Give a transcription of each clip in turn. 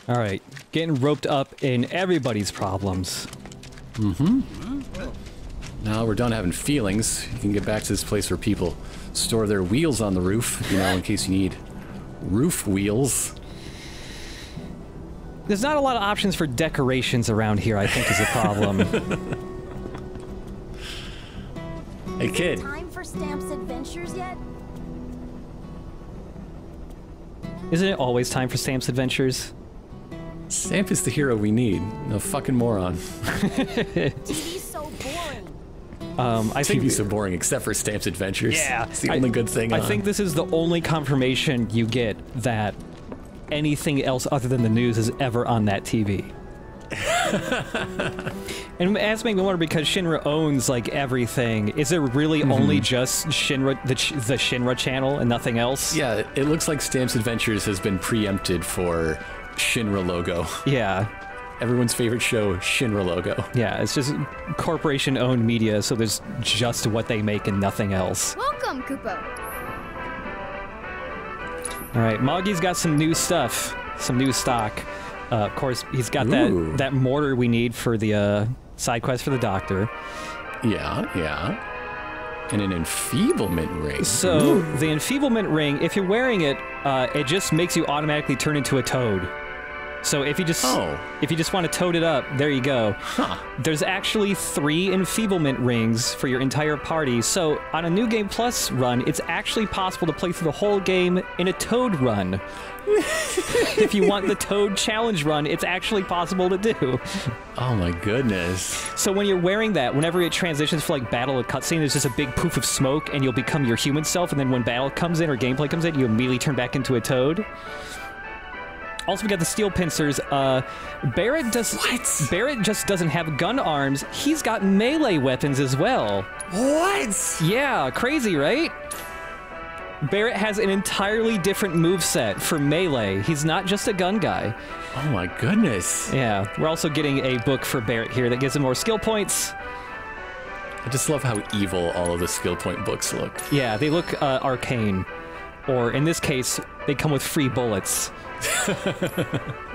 All right, getting roped up in everybody's problems. Now we're done having feelings. You can get back to this place where people store their wheels on the roof, you know, in case you need roof wheels. There's not a lot of options for decorations around here, I think, is a problem. Hey, kid. Time for Stamp's adventures yet? Isn't it always time for Stamp's adventures? Stamp is the hero we need. No fucking moron. TV's so boring. I think TV's so boring, except for Stamp's Adventures. Yeah, it's the only good thing. I think this is the only confirmation you get that anything else other than the news is ever on that TV. And that's making me wonder, because Shinra owns like everything. Is there really only just Shinra, the Shinra channel, and nothing else? Yeah, it looks like Stamp's Adventures has been preempted for Shinra logo. Yeah. Everyone's favorite show, Shinra logo. Yeah, it's just corporation-owned media, so there's just what they make and nothing else. Welcome, Kupo. All right, Moggy's got some new stuff, some new stock. Of course, he's got that mortar we need for the side quest for the doctor. Yeah, yeah. And an enfeeblement ring. So the enfeeblement ring, if you're wearing it, it just makes you automatically turn into a toad. So if you just want to toad it up, there you go. Huh. There's actually 3 enfeeblement rings for your entire party. So on a New Game Plus run, it's actually possible to play through the whole game in a toad run. If you want the Toad Challenge run, it's actually possible to do. Oh my goodness. So when you're wearing that, whenever it transitions for like battle or cutscene, there's just a big poof of smoke and you'll become your human self, and then when battle comes in or gameplay comes in, you immediately turn back into a toad. Also, we got the steel pincers. Barret just doesn't have gun arms. He's got melee weapons as well. What? Yeah, crazy, right? Barret has an entirely different moveset for melee. He's not just a gun guy. Oh my goodness. Yeah, we're also getting a book for Barret here that gives him more skill points. I just love how evil all of the skill point books look. Yeah, they look arcane. Or, in this case, they come with free bullets.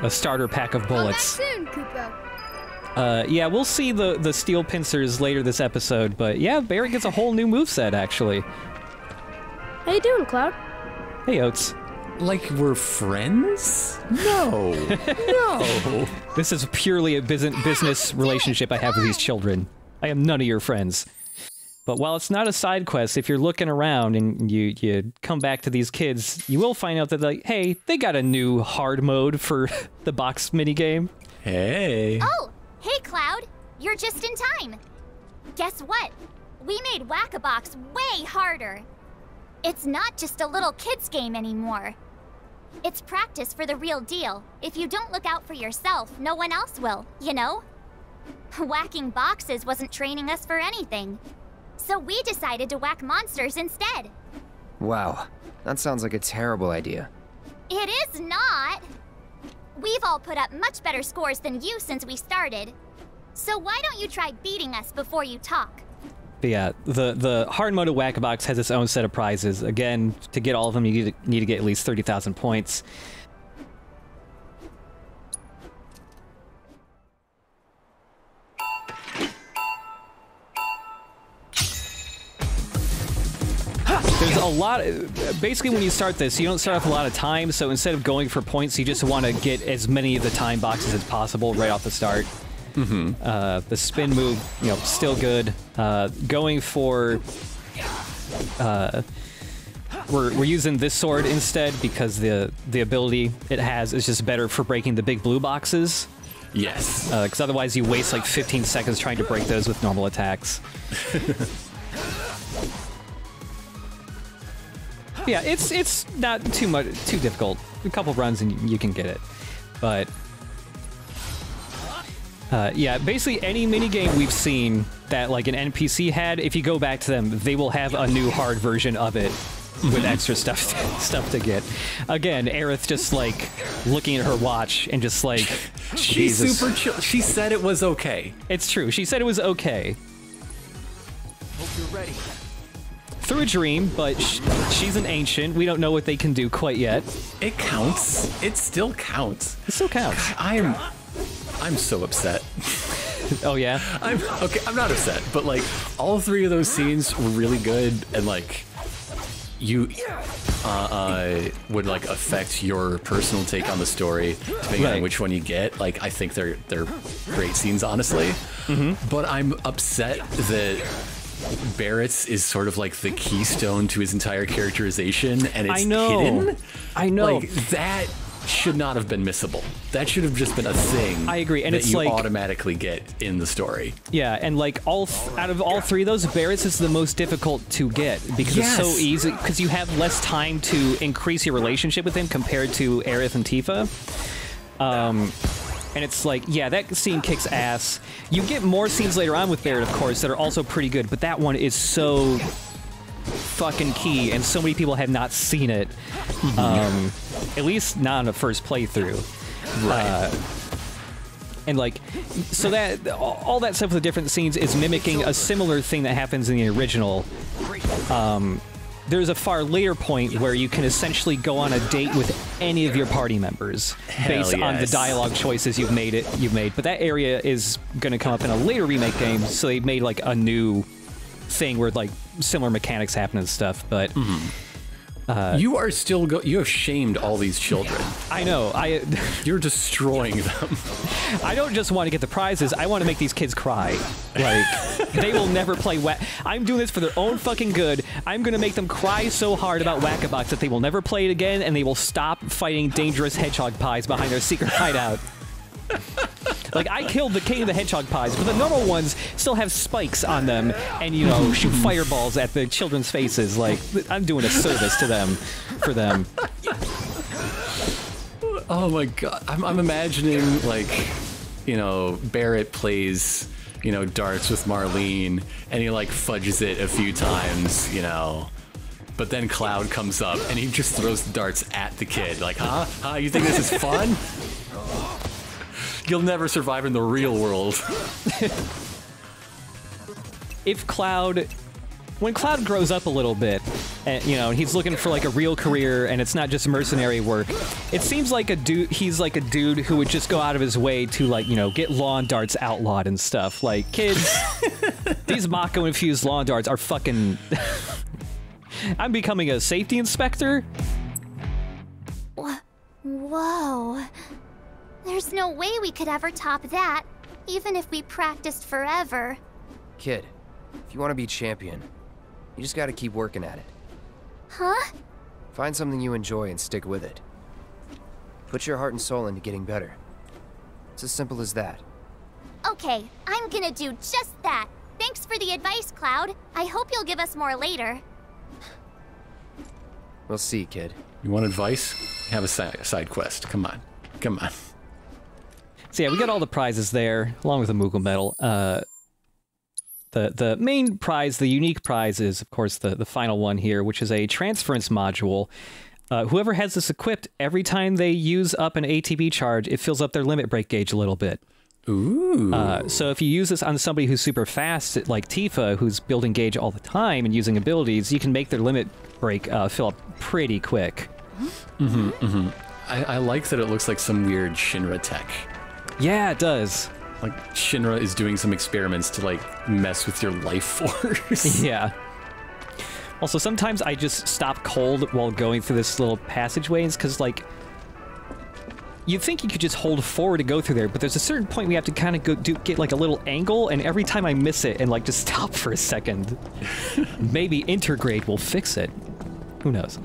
A starter pack of bullets. Come back soon, Kupo. Yeah, we'll see the steel pincers later this episode, but yeah, Barret gets a whole new moveset, actually. How you doing, Cloud? Hey, Oats. Like we're friends? No. No. This is purely a business relationship I have with these children. I am none of your friends. But while it's not a side quest, if you're looking around and you come back to these kids, you will find out that, like, hey, they got a new hard mode for the box minigame. Hey. Oh, hey, Cloud. You're just in time. Guess what? We made Whack-A-Box way harder. It's not just a little kid's game anymore. It's practice for the real deal. If you don't look out for yourself, no one else will, you know? Whacking boxes wasn't training us for anything. So we decided to whack monsters instead. Wow, that sounds like a terrible idea. It is not! We've all put up much better scores than you since we started. So why don't you try beating us before you talk? But yeah, the hard mode of Whack-A-Box has its own set of prizes. Again, to get all of them, you need to get at least 30,000 points. There's a lot. Basically, when you start this, you don't start off a lot of time, so instead of going for points, you just want to get as many of the time boxes as possible right off the start. The spin move, you know, still good. Going for... We're using this sword instead because the ability it has is just better for breaking the big blue boxes. Yes. Because otherwise you waste like 15 seconds trying to break those with normal attacks. Yeah, it's not too difficult. A couple runs and you can get it. But yeah, basically any minigame we've seen that like an NPC had, if you go back to them, they will have a new hard version of it with extra stuff to get. Again, Aerith just like looking at her watch and just like, she's super chill. She said it was okay. It's true. She said it was okay. Hope you're ready. through a dream, but she's an ancient. We don't know what they can do quite yet. It counts. It still counts. It still counts. I'm so upset. Oh yeah? I'm not upset, but like all three of those scenes were really good, and like you would like affect your personal take on the story depending on which one you get. Like I think they're great scenes, honestly. But I'm upset that Barret's is sort of like the keystone to his entire characterization, and it's hidden. I know. Like that should not have been missable. That should have just been a thing. I agree, and that it's you like automatically get in the story. Yeah, and like out of all three of those, Barret's is the most difficult to get because it's so easy. Because you have less time to increase your relationship with him compared to Aerith and Tifa. And it's like, yeah, that scene kicks ass. You get more scenes later on with Barret, of course, that are also pretty good, but that one is so fucking key, and so many people have not seen it. At least not on a first playthrough. Right. And like, so that all that stuff with the different scenes is mimicking a similar thing that happens in the original. There's a far later point where you can essentially go on a date with any of your party members based on the dialogue choices you've made. But that area is going to come up in a later remake game, so they made like a new thing where like similar mechanics happen and stuff. But you are still you have shamed all these children. I know. You're destroying them. I don't just want to get the prizes. I want to make these kids cry. Like, they will never play I'm doing this for their own fucking good. I'm going to make them cry so hard about Whack-A-Box that they will never play it again, and they will stop fighting dangerous hedgehog pies behind their secret hideout. Like, I killed the king of the hedgehog pies, but the normal ones still have spikes on them and, you know, shoot fireballs at the children's faces. Like, I'm doing a service to them, for them. Oh my god. I'm imagining, like, you know, Barret plays, you know, darts with Marlene, and he, like, fudges it a few times, you know. But then Cloud comes up, and he just throws the darts at the kid. Like, huh? You think this is fun? You'll never survive in the real world. When Cloud grows up a little bit, and, you know, he's looking for like a real career, and it's not just mercenary work, it seems like he's like a dude who would just go out of his way to, like, you know, get lawn darts outlawed and stuff. Like, kids, these Mako-infused lawn darts are fucking... I'm becoming a safety inspector? Whoa. There's no way we could ever top that, even if we practiced forever. Kid, if you want to be champion, you just gotta keep working at it. Huh? Find something you enjoy and stick with it. Put your heart and soul into getting better. It's as simple as that. Okay, I'm gonna do just that. Thanks for the advice, Cloud. I hope you'll give us more later. We'll see, kid. You want advice? Have a side quest. Come on. Come on. So yeah, we got all the prizes there, along with the Moogle medal. The main prize, the unique prize, is, of course, the final one here, which is a transference module. Whoever has this equipped, every time they use up an ATB charge, it fills up their limit break gauge a little bit. Ooh. So if you use this on somebody who's super fast, like Tifa, who's building gauge all the time and using abilities, you can make their limit break fill up pretty quick. I like that it looks like some weird Shinra tech. Yeah, it does. Like, Shinra is doing some experiments to, like, mess with your life force. Yeah. Also, sometimes I just stop cold while going through this little passageways, because, like, you'd think you could just hold forward to go through there, but there's a certain point we have to kind of get, like, a little angle, and every time I miss it and, like, just stop for a second, maybe Intergrade will fix it. Who knows?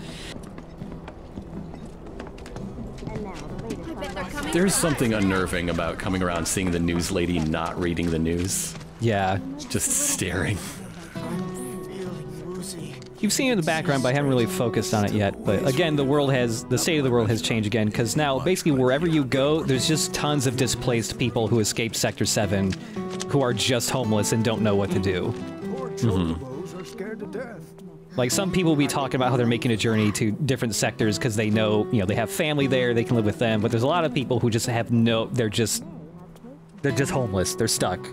There's something unnerving about coming around seeing the news lady not reading the news. Yeah. Just staring. You've seen it in the background, but I haven't really focused on it yet. But again, the state of the world has changed again, because now basically wherever you go, there's just tons of displaced people who escaped Sector 7, who are just homeless and don't know what to do. Are scared to death. Like, some people will be talking about how they're making a journey to different sectors because they know, you know, they have family there, they can live with them, but there's a lot of people who just have they're just homeless, they're stuck.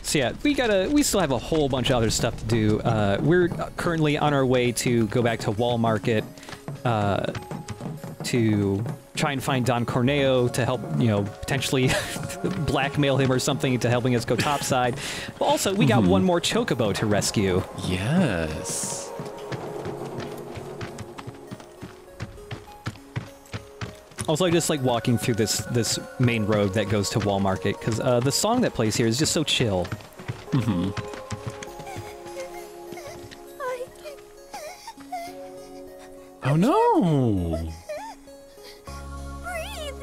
So yeah, we still have a whole bunch of other stuff to do. We're currently on our way to go back to Wall Market to try and find Don Corneo to help, you know, potentially blackmail him or something to helping us go topside. But also, we got one more chocobo to rescue. Yes. Also, I just like walking through this main road that goes to Wall Market, because the song that plays here is just so chill. Oh no! Breathe!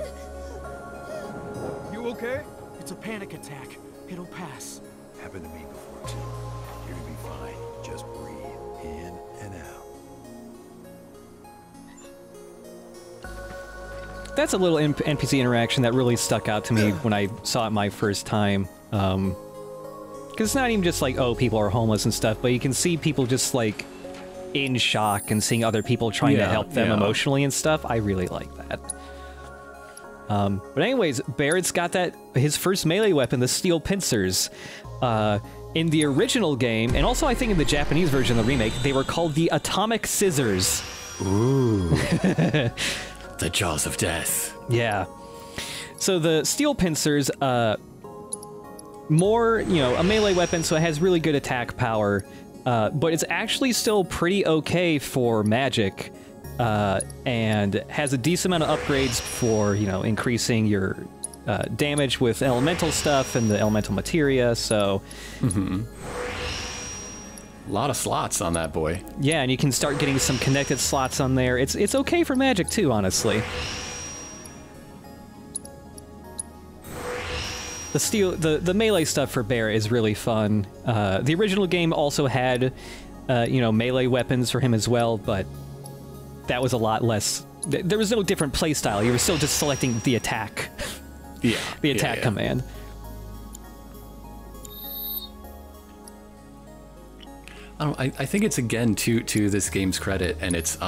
You okay? It's a panic attack. It'll pass. Happened to me before too. You're gonna be fine. Just breathe in and out. That's a little NPC interaction that really stuck out to me when I saw it my first time. Because it's not even just like, oh, people are homeless and stuff, but you can see people just like in shock and seeing other people trying to help them emotionally and stuff. I really like that. But anyways, Barret's got his first melee weapon, the steel pincers. In the original game, and also I think in the Japanese version of the remake, they were called the atomic scissors. Ooh. The jaws of death. Yeah. So the steel pincers, more, you know, a melee weapon, so it has really good attack power, but it's actually still pretty okay for magic, and has a decent amount of upgrades for, you know, increasing your damage with elemental stuff and the elemental materia, so... A lot of slots on that boy. Yeah, and you can start getting some connected slots on there. It's okay for magic too, honestly. The melee stuff for Barret is really fun. The original game also had, you know, melee weapons for him as well, but that was a lot less. There was no different playstyle. You were still just selecting the attack. Yeah. The attack command. I think it's again to this game's credit and its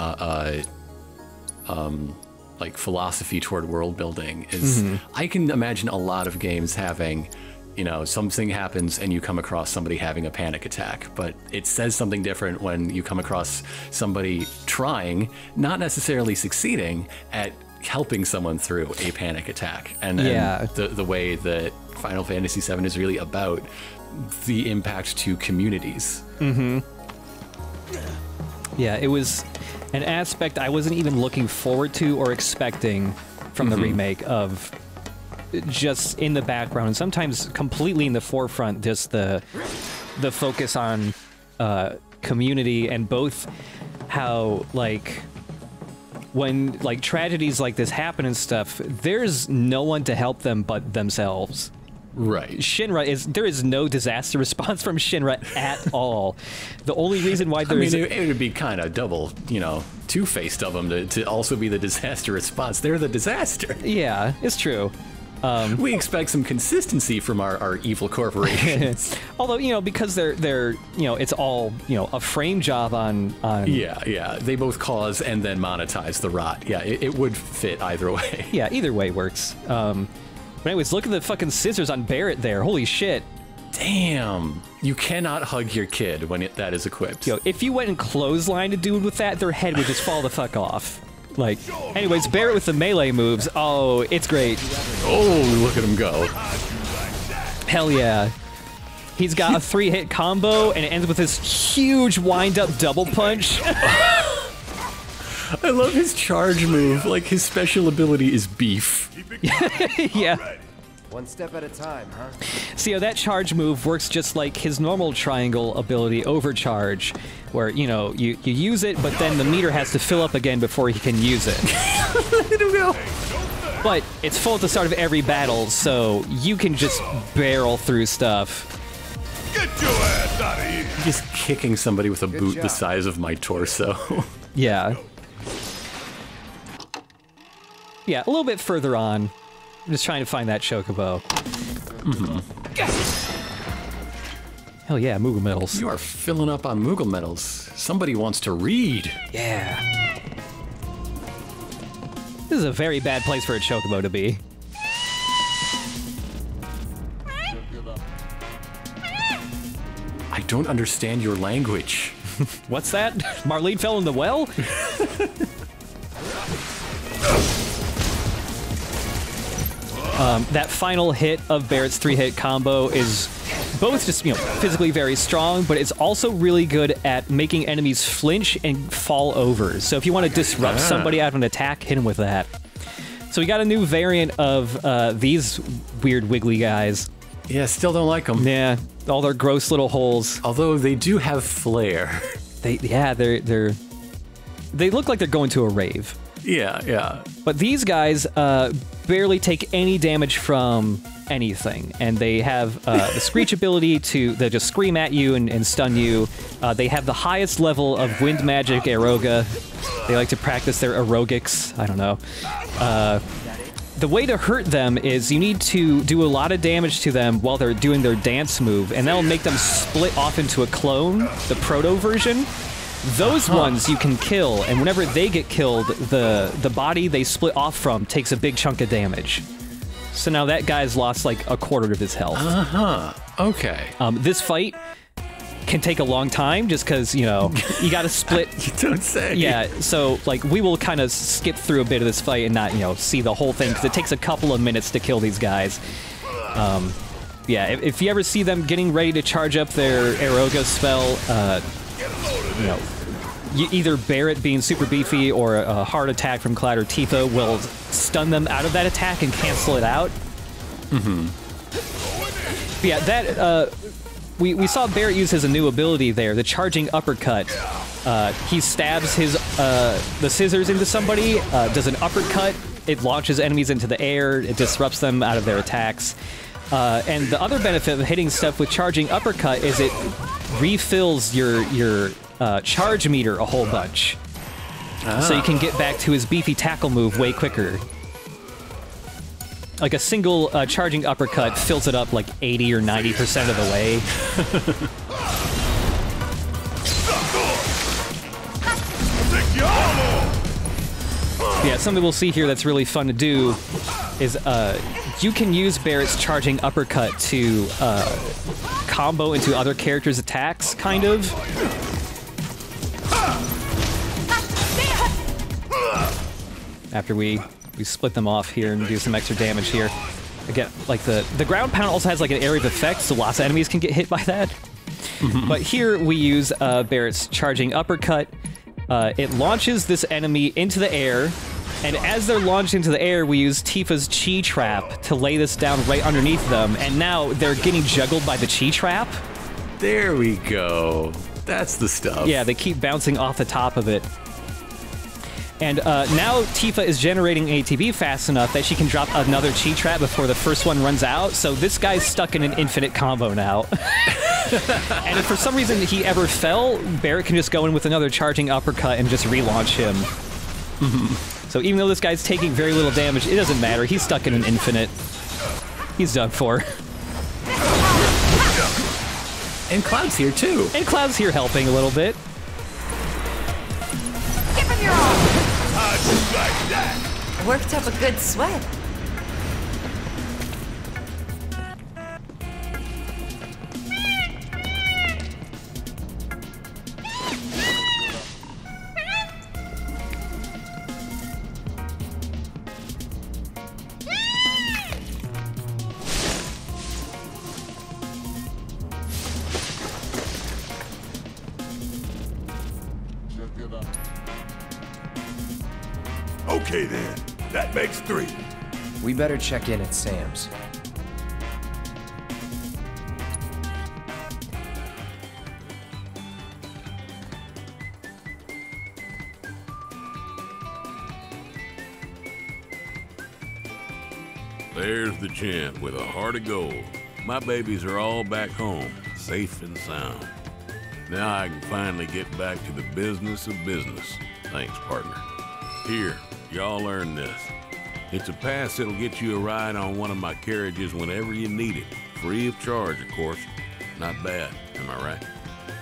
like philosophy toward world building is I can imagine a lot of games having, you know, something happens and you come across somebody having a panic attack, but it says something different when you come across somebody trying, not necessarily succeeding at helping someone through a panic attack. And the way that Final Fantasy VII is really about the impact to communities. Yeah, it was an aspect I wasn't even looking forward to or expecting from the remake, of just in the background and sometimes completely in the forefront, just the focus on community, and both how, like, when like tragedies like this happen and stuff, there's no one to help them but themselves. Right. Shinra there is no disaster response from Shinra at all. The only reason why there it would be kind of double, you know, two-faced of them to also be the disaster response. They're the disaster. Yeah, it's true. We expect some consistency from our evil corporations. Although, you know, because they're you know, it's all, you know, a frame job on Yeah, they both cause and then monetize the rot. Yeah, it would fit either way. Yeah, either way works. But anyways, look at the fucking scissors on Barret there. Holy shit. Damn. You cannot hug your kid when that is equipped. Yo, if you went and clotheslined a dude with that, their head would just fall the fuck off. Like, anyways, Barret with the melee moves. Oh, it's great. Oh, look at him go. Hell yeah. He's got a 3-hit combo, and it ends with this huge wind-up double punch. I love his charge move. Like, his special ability is beef. Yeah. One step at a time, huh? See how that charge move works just like his normal triangle ability, overcharge, where, you know, you use it, but then the meter has to fill up again before he can use it. I don't know. But it's full at the start of every battle, so you can just barrel through stuff. Get your ass out of here! Just kicking somebody with a boot the size of my torso. Yeah. Yeah, a little bit further on. I'm just trying to find that chocobo. Hell yeah, Moogle medals. You are filling up on Moogle medals. Somebody wants to read. Yeah. This is a very bad place for a chocobo to be. I don't understand your language. What's that? Marlene fell in the well? That final hit of Barret's 3-hit combo is both just, physically very strong, but it's also really good at making enemies flinch and fall over. So if you want to disrupt somebody out of an attack, hit them with that. So we got a new variant of these weird wiggly guys. Yeah, still don't like them. Yeah, all their gross little holes. Although they do have flair. They look like they're going to a rave. Yeah. But these guys barely take any damage from anything, and they have the Screech ability to just scream at you and stun you. They have the highest level of wind magic, Eroga. They like to practice their aerogics. I don't know. The way to hurt them is you need to do a lot of damage to them while they're doing their dance move, and that'll make them split off into a clone, the proto version. Those ones you can kill, and whenever they get killed, the body they split off from takes a big chunk of damage. So now that guy's lost like a quarter of his health. Okay. This fight can take a long time just because, you gotta split. You don't say. Yeah, so like we will kind of skip through a bit of this fight and not, see the whole thing because it takes a couple of minutes to kill these guys. Yeah, if you ever see them getting ready to charge up their Eroga spell, either Barret being super beefy or a hard attack from Cloud or Tifa will stun them out of that attack and cancel it out. But yeah, that we saw Barret use his new ability there, the charging uppercut. He stabs the scissors into somebody, does an uppercut. It launches enemies into the air. It disrupts them out of their attacks. And the other benefit of hitting stuff with charging uppercut is it refills your charge meter a whole bunch. So you can get back to his beefy tackle move way quicker. Like a single charging uppercut fills it up like 80 or 90% of the way. Yeah, something we'll see here that's really fun to do is you can use Barret's charging uppercut to combo into other characters' attacks, kind of. After we split them off here and do some extra damage here. Again, like the ground pound also has like an area of effect, so lots of enemies can get hit by that. But here we use Barret's charging uppercut. It launches this enemy into the air, and as they're launched into the air, we use Tifa's Chi Trap to lay this down right underneath them, and now they're getting juggled by the Chi Trap. There we go. That's the stuff. Yeah, they keep bouncing off the top of it. And now Tifa is generating ATB fast enough that she can drop another Chi Trap before the first one runs out, so this guy's stuck in an infinite combo now. And if for some reason he ever fell, Barret can just go in with another charging uppercut and just relaunch him. So even though this guy's taking very little damage, it doesn't matter. He's stuck in an infinite. He's done for. And Cloud's here too. And Cloud's here helping a little bit. Give him your all! Like that. Worked up a good sweat. Okay then, that makes 3. We better check in at Sam's. There's the champ with a heart of gold. My babies are all back home, safe and sound. Now I can finally get back to the business of business. Thanks, partner. Here, y'all earn this. It's a pass that'll get you a ride on one of my carriages whenever you need it. Free of charge, of course. Not bad, am I right?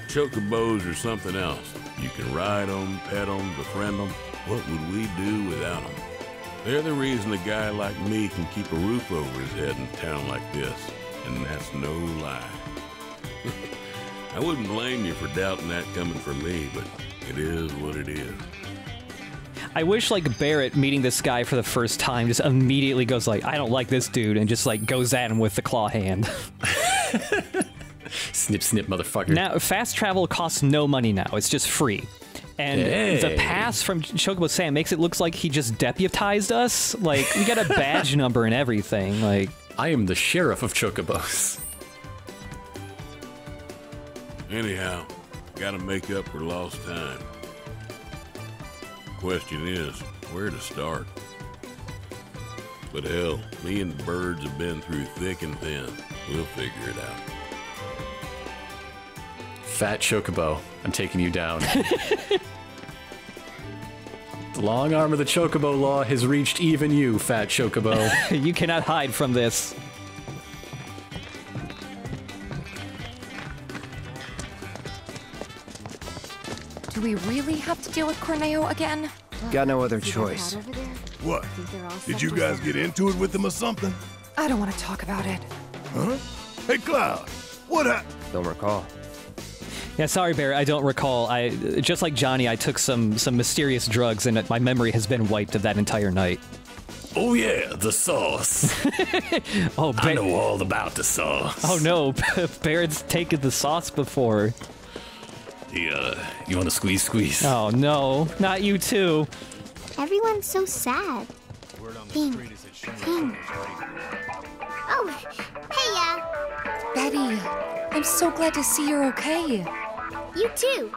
Chocobos or something else. You can ride them, pet them, befriend them. What would we do without them? They're the reason a guy like me can keep a roof over his head in a town like this. And that's no lie. I wouldn't blame you for doubting that coming from me, but it is what it is. I wish, like, Barret meeting this guy for the first time just immediately goes like, I don't like this dude, and just, like, goes at him with the claw hand. Snip, snip, motherfucker. Now, fast travel costs no money now. It's just free. And Hey. the pass from Chocobo Sam makes it look like he just deputized us. Like, we got a badge number and everything. Like, I am the sheriff of Chocobos. Anyhow, gotta make up for lost time. Question is, where to start? But hell, me and the birds have been through thick and thin. We'll figure it out. Fat Chocobo, I'm taking you down. The long arm of the Chocobo law has reached even you, Fat Chocobo. you cannot hide from this. Do we really have to deal with Corneo again? Got no other choice. What? Did you guys get into it with him or something? I don't want to talk about it. Huh? Hey, Cloud, what happened? Don't recall. Yeah, sorry, Barret, I don't recall. Just like Johnny, I took some mysterious drugs, and my memory has been wiped of that entire night. Oh yeah, the sauce. Oh, I know all about the sauce. Oh no, Barret's taken the sauce before. Yeah, you want to squeeze? Oh no, not you too. Everyone's so sad. Oh, hey, Betty, I'm so glad to see you're okay. you too.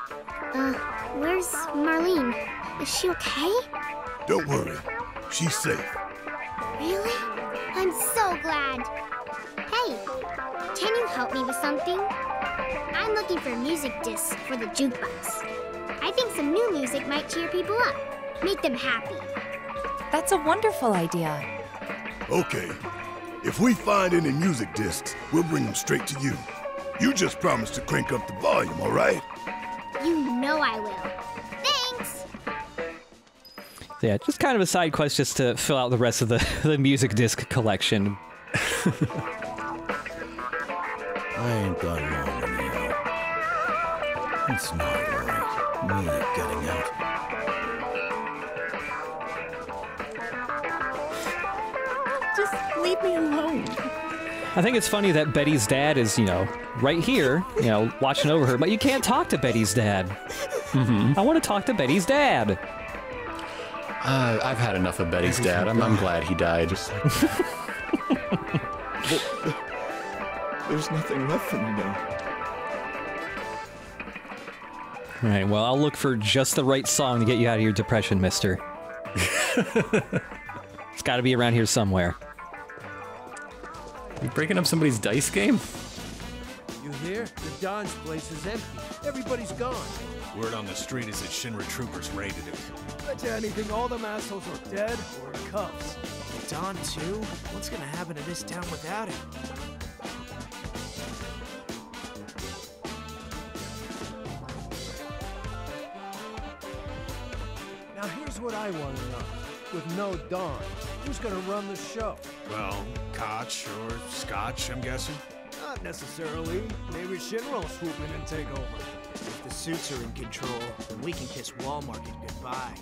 Where's Marlene? Is she okay? Don't worry, she's safe. Really? I'm so glad. Hey, can you help me with something? I'm looking for music discs for the jukebox. I think some new music might cheer people up, make them happy. That's a wonderful idea. Okay, if we find any music discs, we'll bring them straight to you. You just promise to crank up the volume, all right? You know I will. Thanks! Yeah, just kind of a side quest just to fill out the rest of the music disc collection. I ain't got long anyhow. It's not right, me getting out. Just leave me alone. I think it's funny that Betty's dad is, right here, watching over her, but you can't talk to Betty's dad. I want to talk to Betty's dad. I've had enough of Betty's dad. I'm glad he died. There's nothing left for me now. All right, well, I'll look for just the right song to get you out of your depression, mister. It's got to be around here somewhere. You breaking up somebody's dice game? You hear? The Don's place is empty. Everybody's gone. Word on the street is that Shinra troopers raided it. Bet you anything all them assholes are dead or in cuffs. Don too? What's gonna happen to this town without him? Now here's what I want to know. With no Don, who's gonna run the show? Well, Koch or Scotch, I'm guessing. Not necessarily. Maybe Shinra will swoop in and take over. If the suits are in control, then we can kiss Wall Market goodbye.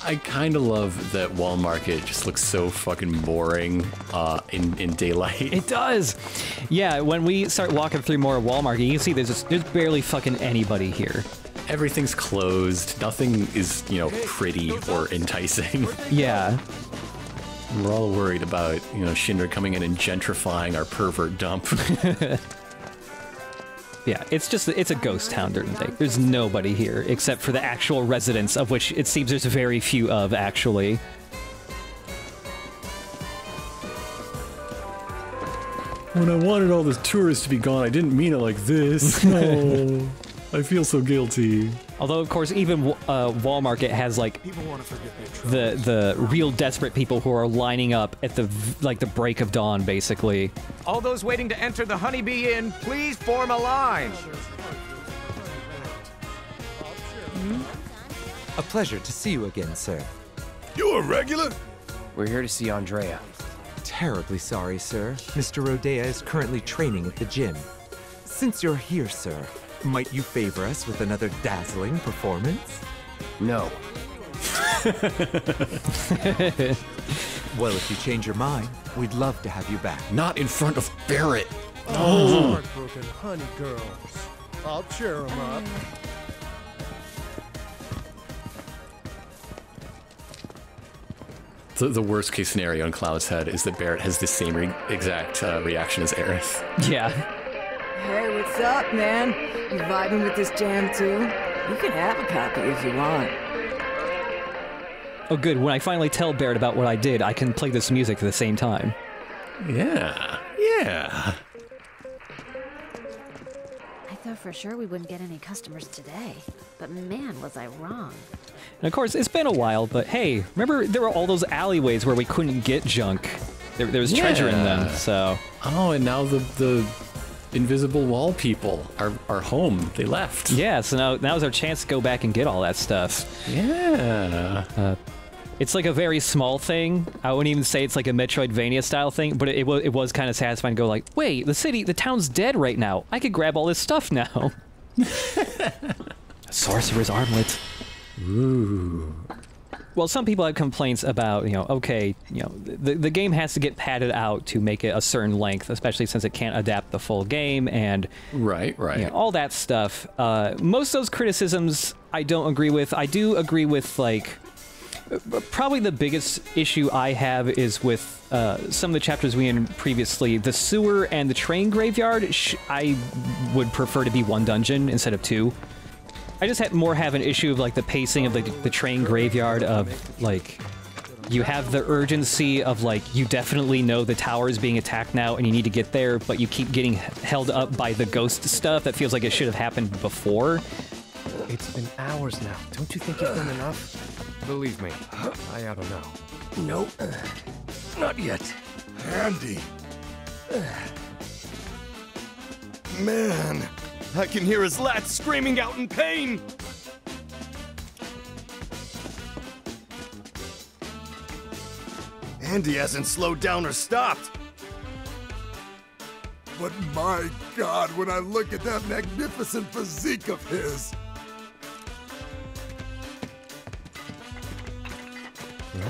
I kind of love that Wall Market just looks so fucking boring in daylight. It does. Yeah, when we start walking through more Wall Market, you can see there's barely fucking anybody here. Everything's closed. Nothing is, pretty or enticing. Yeah. We're all worried about, Shinra coming in and gentrifying our pervert dump. Yeah, it's a ghost town during the day. There's nobody here except for the actual residents, of which it seems there's very few of, actually. When I wanted all the tourists to be gone, I didn't mean it like this. No. I feel so guilty. Although, of course, even Wall Market has, like, the real desperate people who are lining up at the break of dawn, basically. All those waiting to enter the Honeybee Inn, please form a line. A pleasure to see you again, sir. You a regular? We're here to see Andrea. Terribly sorry, sir. Mr. Rodea is currently training at the gym. Since you're here, sir, might you favor us with another dazzling performance? No. Well, if you change your mind, we'd love to have you back. Not in front of Barret. Oh, heartbroken honey girls. I'll cheer them up. The worst case scenario in Cloud's head is that Barret has the same exact reaction as Aerith. Yeah. Hey, what's up, man? You vibing with this jam too? You can have a copy if you want. Oh, good. When I finally tell Barret about what I did, I can play this music at the same time. Yeah. Yeah. I thought for sure we wouldn't get any customers today, but man, was I wrong. And of course, it's been a while, but hey, remember there were all those alleyways where we couldn't get junk? There was treasure in them, so... Oh, and now the invisible wall people are home. They left. Yeah, so now's our chance to go back and get all that stuff. Yeah. It's like a very small thing. I wouldn't even say it's like a Metroidvania style thing, but it was kind of satisfying to go like, wait, the town's dead right now. I could grab all this stuff now. Sorcerer's Armlet. Ooh. Well, some people have complaints about, okay, the game has to get padded out to make it a certain length, especially since it can't adapt the full game and right, all that stuff. Most of those criticisms I don't agree with. I do agree with like probably the biggest issue I have is with some of the chapters we in previously. The sewer and the train graveyard, I would prefer to be one dungeon instead of two. I just have an issue of like the pacing of the train graveyard of like you have the urgency of like you definitely know the tower is being attacked now and you need to get there, but you keep getting held up by the ghost stuff that feels like it should have happened before. It's been hours now. Don't you think you've done enough? Believe me, I ought to know. Nope. Not yet. Andy. Man. I can hear his lats screaming out in pain! Andy hasn't slowed down or stopped. But my God, when I look at that magnificent physique of his.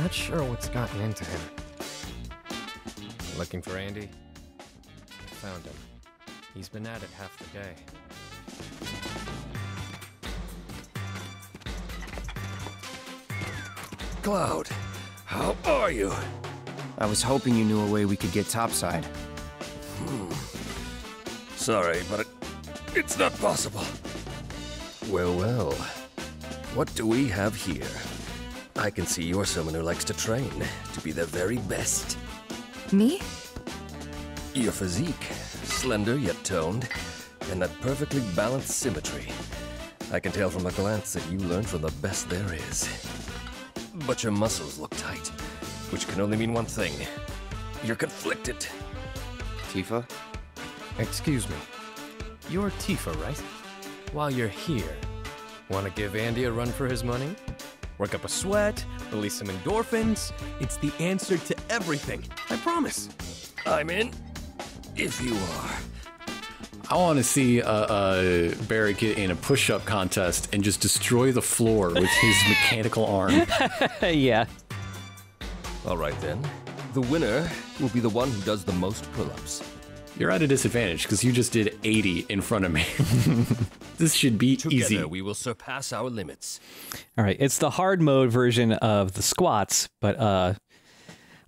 Not sure what's gotten into him. Looking for Andy? I found him. He's been at it half the day. Cloud, how are you? I was hoping you knew a way we could get topside. Sorry, but it's not possible. Well, what do we have here? I can see you're someone who likes to train, to be their very best. Me? Your physique, slender yet toned, and that perfectly balanced symmetry. I can tell from a glance that you learned from the best there is. But your muscles look tight, which can only mean one thing. You're conflicted. Tifa? Excuse me. You're Tifa, right? While you're here, want to give Andy a run for his money? Work up a sweat, release some endorphins. It's the answer to everything, I promise. I'm in, if you are. I want to see Barret get in a push-up contest and just destroy the floor with his mechanical arm. Yeah. All right, then. The winner will be the one who does the most pull-ups. You're at a disadvantage because you just did 80 in front of me. This should be Together, easy. We will surpass our limits. All right, it's the hard mode version of the squats, but a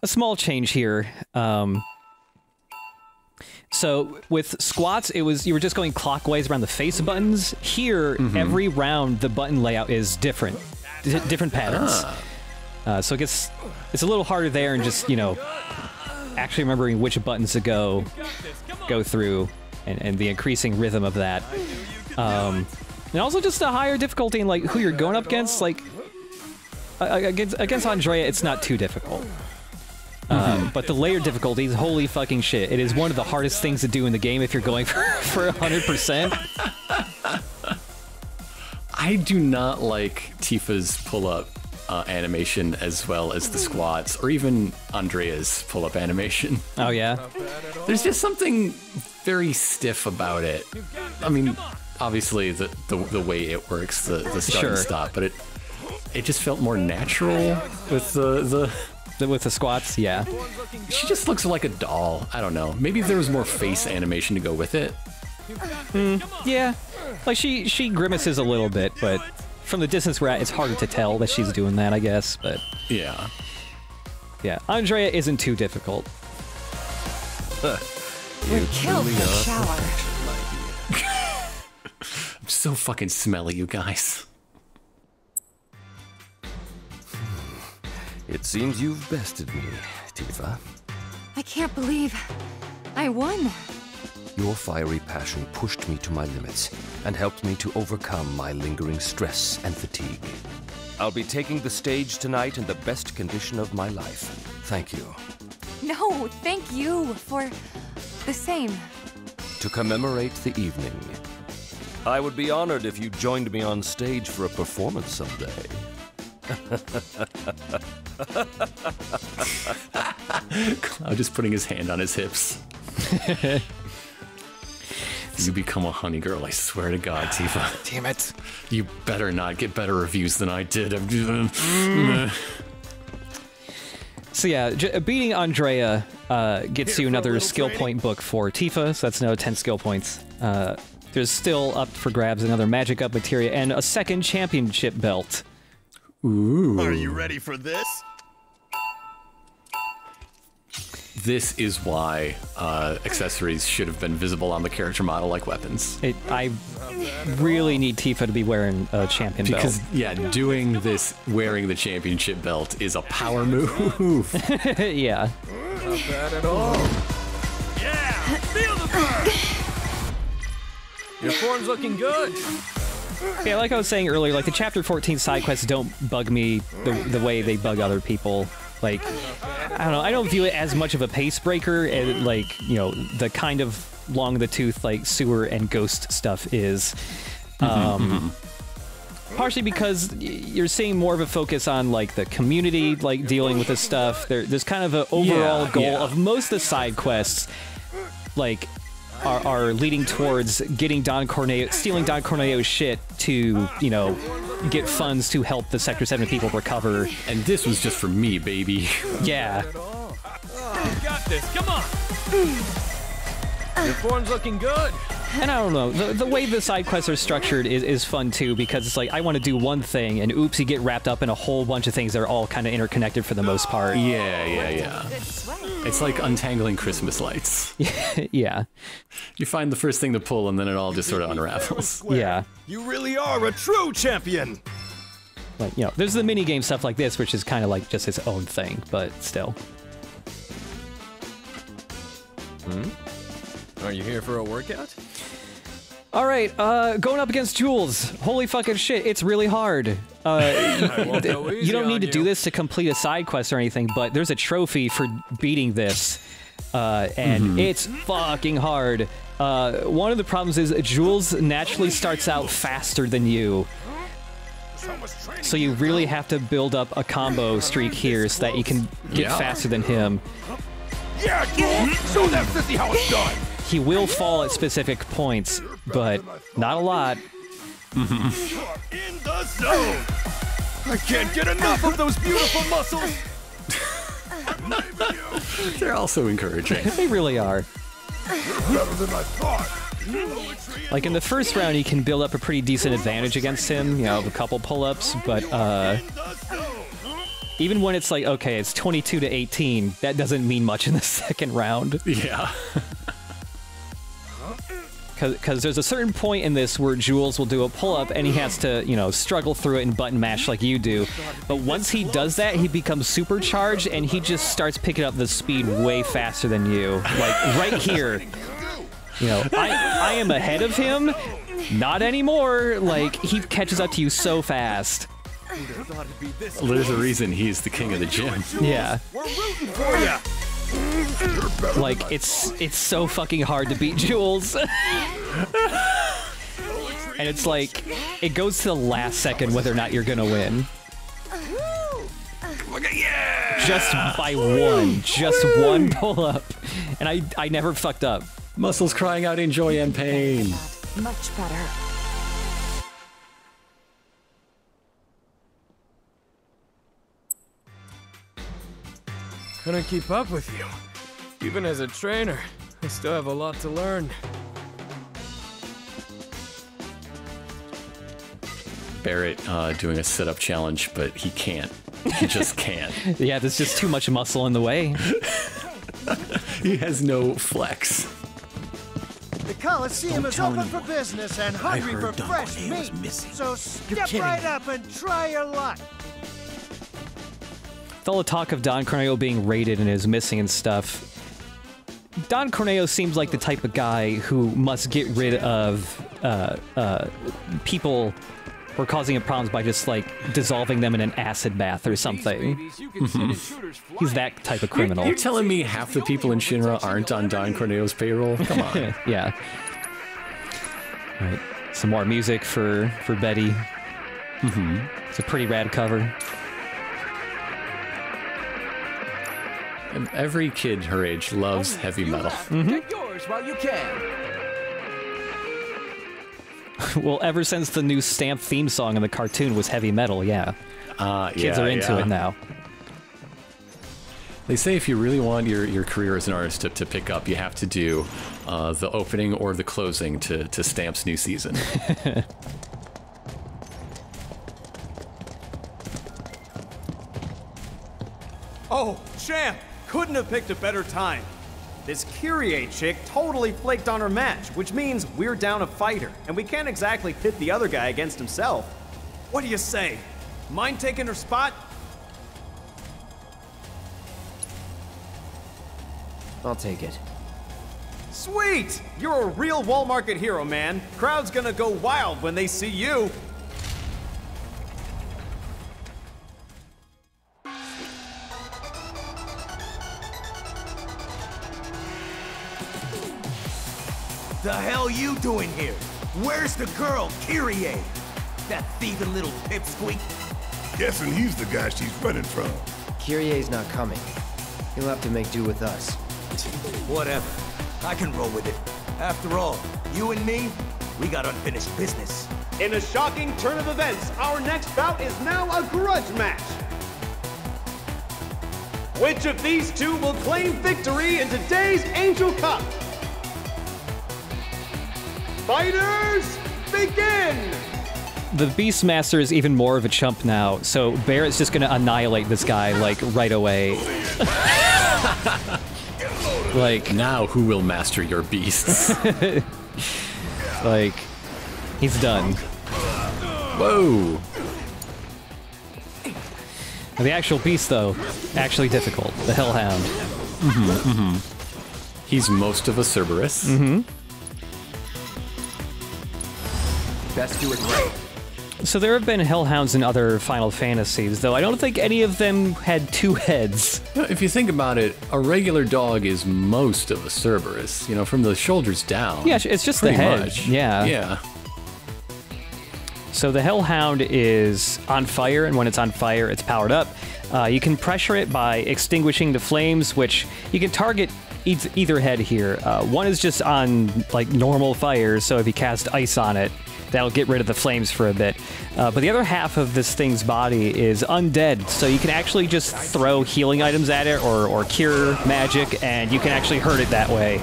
small change here. So with squats, you were just going clockwise around the face buttons. Here, every round, the button layout is different patterns. So it's a little harder there, and just actually remembering which buttons to go through, and the increasing rhythm of that. And also just a higher difficulty in like who you're going up against. Like against Andrea, it's not too difficult. But the layered difficulties, holy fucking shit! It is one of the hardest things to do in the game if you're going for 100%. I do not like Tifa's pull-up animation as well as the squats, or even Andrea's pull-up animation. Oh yeah? There's just something very stiff about it. I mean, obviously the way it works, the start and stop, but it just felt more natural with with the squats. Yeah, she just looks like a doll. I don't know. Maybe there was more face animation to go with it. Yeah, like she grimaces a little bit, but from the distance we're at, it's harder to tell that she's doing that, I guess. But yeah, Andrea isn't too difficult. We're killed in the shower. I'm so fucking smelly, you guys. It seems you've bested me, Tifa. I can't believe I won. Your fiery passion pushed me to my limits and helped me to overcome my lingering stress and fatigue. I'll be taking the stage tonight in the best condition of my life. Thank you. No, thank you for the same. To commemorate the evening, I would be honored if you joined me on stage for a performance someday. Cloud just putting his hand on his hips. You become a honey girl, I swear to God, Tifa. Damn it. You better not get better reviews than I did. So yeah, beating Andrea gets you another skill point book for Tifa, so that's another 10 skill points. There's still up for grabs another magic up materia and a second championship belt. Ooh. Are you ready for this? This is why accessories should have been visible on the character model like weapons. I really need Tifa to be wearing a champion belt. Because, yeah, doing this wearing the championship belt is a power move. Yeah. Not bad at all. Yeah! Feel the burn! Your form's looking good. Yeah, like I was saying earlier, like the Chapter 14 side quests don't bug me the way they bug other people. Like, I don't know, I don't view it as much of a pace breaker as, like, you know, the kind of long in the tooth, like, sewer and ghost stuff is. Partially because you're seeing more of a focus on, like, the community, like, dealing with this stuff. There's kind of an overall goal of most of the side quests, like, are leading towards getting stealing Don Corneo's shit to, you know, get funds to help the Sector 7 people recover. And this was just for me, baby. Yeah. You got this, come on! Your form's looking good! And I don't know, the way the side quests are structured is fun too, because it's like, I want to do one thing, and oops, you get wrapped up in a whole bunch of things that are all kind of interconnected for the most part. Yeah. It's like untangling Christmas lights. Yeah. You find the first thing to pull, and then it all just sort of unravels. Yeah. You really are a true champion! Like, you know, there's the minigame stuff like this, which is kind of like just its own thing, but still. Are you here for a workout? All right, going up against Jules. Holy fucking shit, it's really hard. You don't need to do this to complete a side quest or anything, but there's a trophy for beating this, and it's fucking hard. One of the problems is Jules naturally starts out faster than you. So you really have to build up a combo streak here so that you can get faster than him. Yeah, show that sissy how it's done! He will fall at specific points, but not a lot. In the zone! I can't get enough of those beautiful muscles! They're also encouraging. They really are. Better than I thought. Like in the first round, you can build up a pretty decent advantage against him, you know, a couple pull-ups, but even when it's like, okay, it's 22 to 18, that doesn't mean much in the second round. Yeah. Because there's a certain point in this where Jules will do a pull-up and he has to, you know, struggle through it and button mash like you do. But once he does that, he becomes supercharged and he just starts picking up the speed way faster than you. Like, right here. You know, I am ahead of him. Not anymore. Like, he catches up to you so fast. There's a reason he's the king of the gym. Yeah. We're rooting for ya! Like, it's so fucking hard to beat Jules. And it's like, it goes to the last second whether or not you're gonna win. Yeah! Just by one pull-up. And I never fucked up. Muscles crying out in joy and pain. Much better. Couldn't keep up with you. Even as a trainer, I still have a lot to learn. Barret doing a sit-up challenge, but he can't. He just can't. Yeah, there's just too much muscle in the way. He has no flex. The Coliseum is open for business and hungry for Don fresh Corneo was meat. missing. So step right up and try your luck. With all the talk of Don Corneo being raided and is missing and stuff, Don Corneo seems like the type of guy who must get rid of people who are causing him problems by just, like, dissolving them in an acid bath or something. He's that type of criminal. You're telling me half the people in Shinra aren't on Don Corneo's payroll? Come on. Yeah. All right. Some more music for Betty. It's a pretty rad cover. And every kid her age loves heavy metal. Get yours while you can. Well, ever since the new Stamp theme song in the cartoon was heavy metal, yeah. Kids are into it now. They say if you really want your career as an artist to pick up, you have to do the opening or the closing to Stamp's new season. Oh, champ! Couldn't have picked a better time. This Kyrie chick totally flaked on her match, which means we're down a fighter, and we can't exactly pit the other guy against himself. What do you say? Mind taking her spot? I'll take it. Sweet! You're a real Wall Market hero, man. Crowd's gonna go wild when they see you. The hell you doing here? Where's the girl, Kyrie? That thieving little pipsqueak? Guessing he's the guy she's running from. Kyrie's not coming. He'll have to make do with us. Whatever. I can roll with it. After all, you and me, we got unfinished business. In a shocking turn of events, our next bout is now a grudge match. Which of these two will claim victory in today's Angel Cup? Fighters, begin! The Beastmaster is even more of a chump now, so Barret's just gonna annihilate this guy, like, right away. Like, now who will master your beasts? Like, he's done. Whoa! Now, the actual beast, though, actually difficult. The Hellhound. He's most of a Cerberus. Best do it right. So there have been Hellhounds in other Final Fantasies, though I don't think any of them had two heads. If you think about it, a regular dog is most of a Cerberus, you know, from the shoulders down. Yeah, it's just the head. Much. Yeah. Yeah. So the Hellhound is on fire, and when it's on fire, it's powered up. You can pressure it by extinguishing the flames, which you can target either head here. One is just on, like, normal fire, so if you cast ice on it, that'll get rid of the flames for a bit. But the other half of this thing's body is undead, so you can actually just throw healing items at it or cure magic, and you can actually hurt it that way.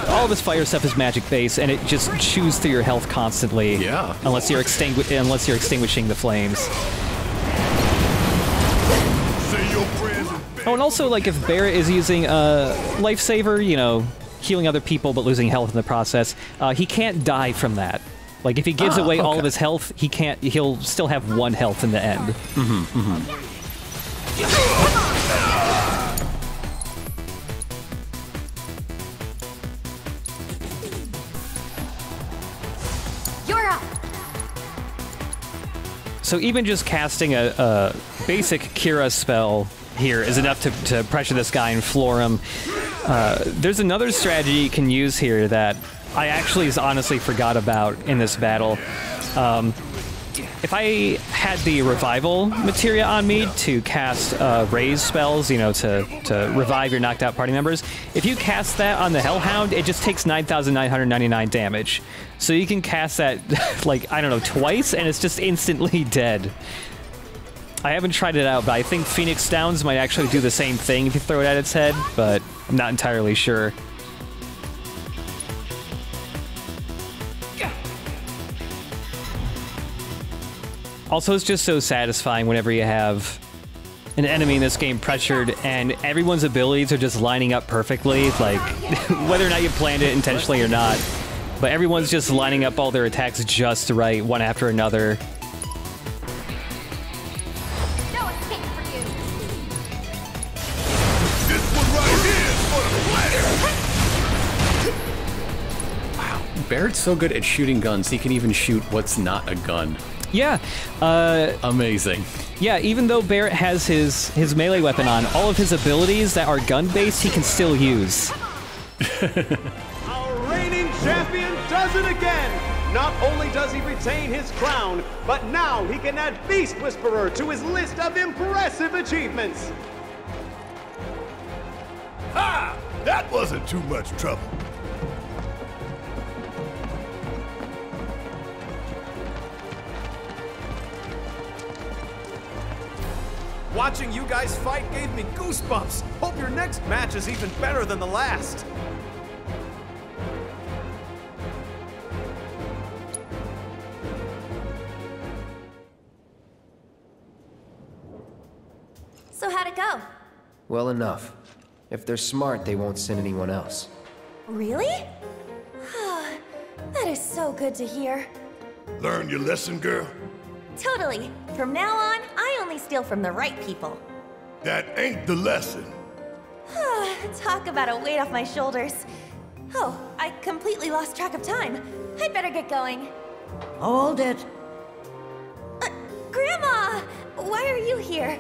All this fire stuff is magic-based, and it just chews through your health constantly. Yeah. Unless you're extinguishing the flames. Oh, and also, like, if Barret is using a lifesaver, you know, healing other people but losing health in the process, he can't die from that. Like, if he gives away all of his health, he'll still have 1 health in the end. You're up. So even just casting a basic Kira spell here is enough to pressure this guy and floor him. There's another strategy you can use here that I actually honestly forgot about in this battle. if I had the revival materia on me to cast raise spells, you know, to revive your knocked out party members, if you cast that on the Hellhound, it just takes 9,999 damage. So you can cast that, like, I don't know, twice, and it's just instantly dead. I haven't tried it out, but I think Phoenix Downs might actually do the same thing if you throw it at its head, but I'm not entirely sure. Also, it's just so satisfying whenever you have an enemy in this game pressured and everyone's abilities are just lining up perfectly, like, whether or not you planned it intentionally or not, but everyone's just lining up all their attacks just right, one after another. No escape for you. This one right here is for the planet. Wow, Barrett's so good at shooting guns, he can even shoot what's not a gun. Yeah. Amazing. Yeah, even though Barret has his melee weapon on, all of his abilities that are gun-based he can still use. Our reigning champion does it again! Not only does he retain his crown, but now he can add Beast Whisperer to his list of impressive achievements! Ha! That wasn't too much trouble. Watching you guys fight gave me goosebumps. Hope your next match is even better than the last. So how'd it go? Well enough. If they're smart, they won't send anyone else. Really? That is so good to hear. Learn your lesson, girl? Totally. From now on, I only steal from the right people. That ain't the lesson. Talk about a weight off my shoulders. Oh, I completely lost track of time. I'd better get going. Hold it. Grandma! Why are you here?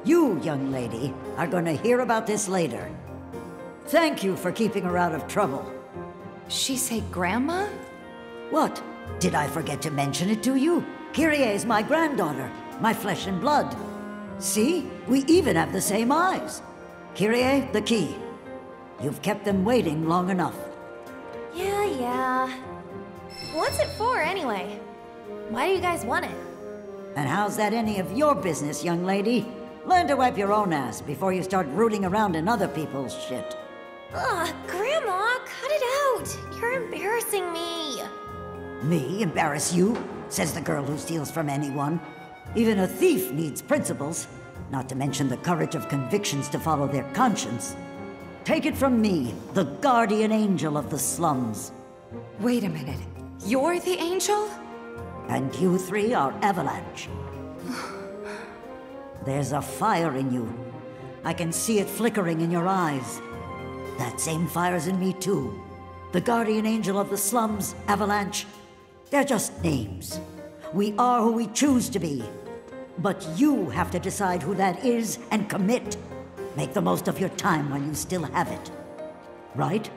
You, young lady, are gonna hear about this later. Thank you for keeping her out of trouble. She say Grandma? What? Did I forget to mention it to you? Kyrie's my granddaughter, my flesh and blood. See? We even have the same eyes. Kyrie, the key. You've kept them waiting long enough. Yeah. What's it for, anyway? Why do you guys want it? And how's that any of your business, young lady? Learn to wipe your own ass before you start rooting around in other people's shit. Ugh, Grandma, cut it out. You're embarrassing me. Me embarrass you? Says the girl who steals from anyone. Even a thief needs principles, not to mention the courage of convictions to follow their conscience. Take it from me, the guardian angel of the slums. Wait a minute. You're the angel? And you three are Avalanche. There's a fire in you. I can see it flickering in your eyes. That same fire's in me too. The guardian angel of the slums, Avalanche. They're just names. We are who we choose to be. But you have to decide who that is and commit. Make the most of your time when you still have it. Right?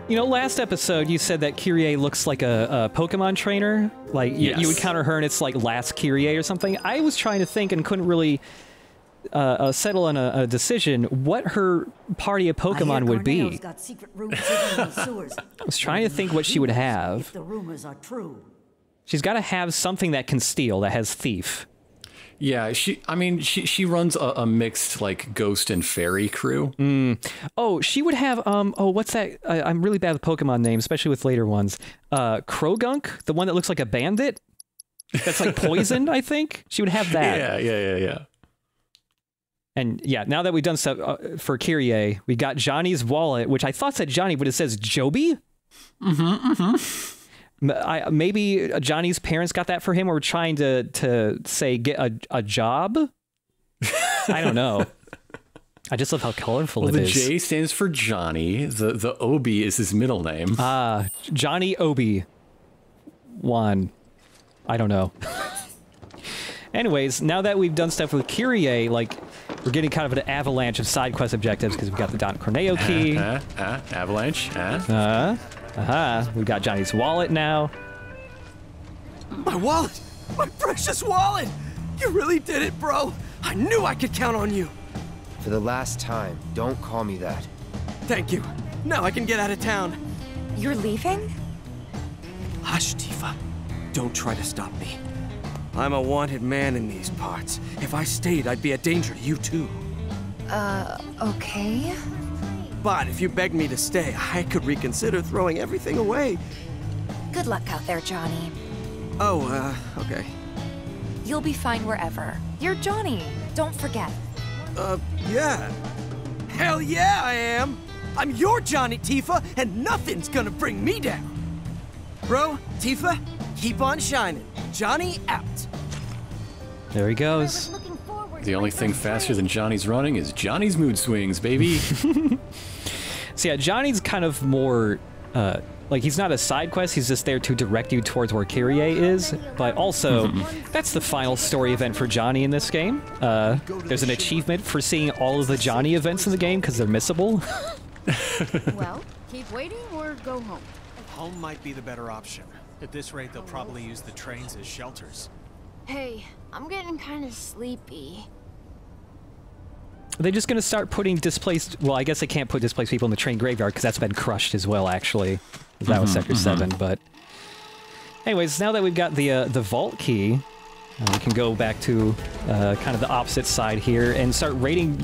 You know, last episode you said that Kyrie looks like a Pokemon trainer. Like, yes. you would counter her and it's like last Kyrie or something. I was trying to think and couldn't really settle on a decision what her party of Pokemon would be. Got secret rooms hidden in the sewers. I was trying to think what she would have. If the rumors are true. She's got to have something that can steal, that has thief. Yeah, she runs a mixed, like, ghost and fairy crew. Oh, she would have, what's that? I'm really bad with Pokemon names, especially with later ones. Krogunk, the one that looks like a bandit? That's like poisoned, I think? She would have that. Yeah. And yeah, now that we've done stuff for Kyrie, we got Johnny's wallet, which I thought said Johnny, but it says Joby? Maybe Johnny's parents got that for him, or we're trying to say get a job? I don't know. I just love how colorful it is. The J stands for Johnny. The Obi is his middle name. Johnny Obi. One. I don't know. Anyways, now that we've done stuff with Kyrie, like, we're getting kind of an avalanche of side quest objectives because we've got the Don Corneo key. Avalanche. Aha, we've got Johnny's wallet now. My wallet! My precious wallet! You really did it, bro! I knew I could count on you! For the last time, don't call me that. Thank you. Now I can get out of town. You're leaving? Hush, Tifa. Don't try to stop me. I'm a wanted man in these parts. If I stayed, I'd be a danger to you too. Okay. But if you begged me to stay, I could reconsider throwing everything away. Good luck out there, Johnny. Oh, okay. You'll be fine wherever. You're Johnny. Don't forget. Yeah. Hell yeah, I am! I'm your Johnny, Tifa, and nothing's gonna bring me down! Bro, Tifa, keep on shining. Johnny out. There he goes. The only thing faster than Johnny's running is Johnny's mood swings, baby. So yeah, Johnny's kind of more, like, he's not a side quest, he's just there to direct you towards where Kyrie is, but also, that's the final story event for Johnny in this game. There's an achievement for seeing all of the Johnny events in the game, because they're missable. Well, keep waiting or go home. Home might be the better option. At this rate, they'll probably use the trains as shelters. Hey, I'm getting kind of sleepy. Are they just going to start putting displaced... Well, I guess they can't put displaced people in the train graveyard, because that's been crushed as well, actually. That was Sector 7, but... Anyways, now that we've got the vault key, we can go back to kind of the opposite side here and start raiding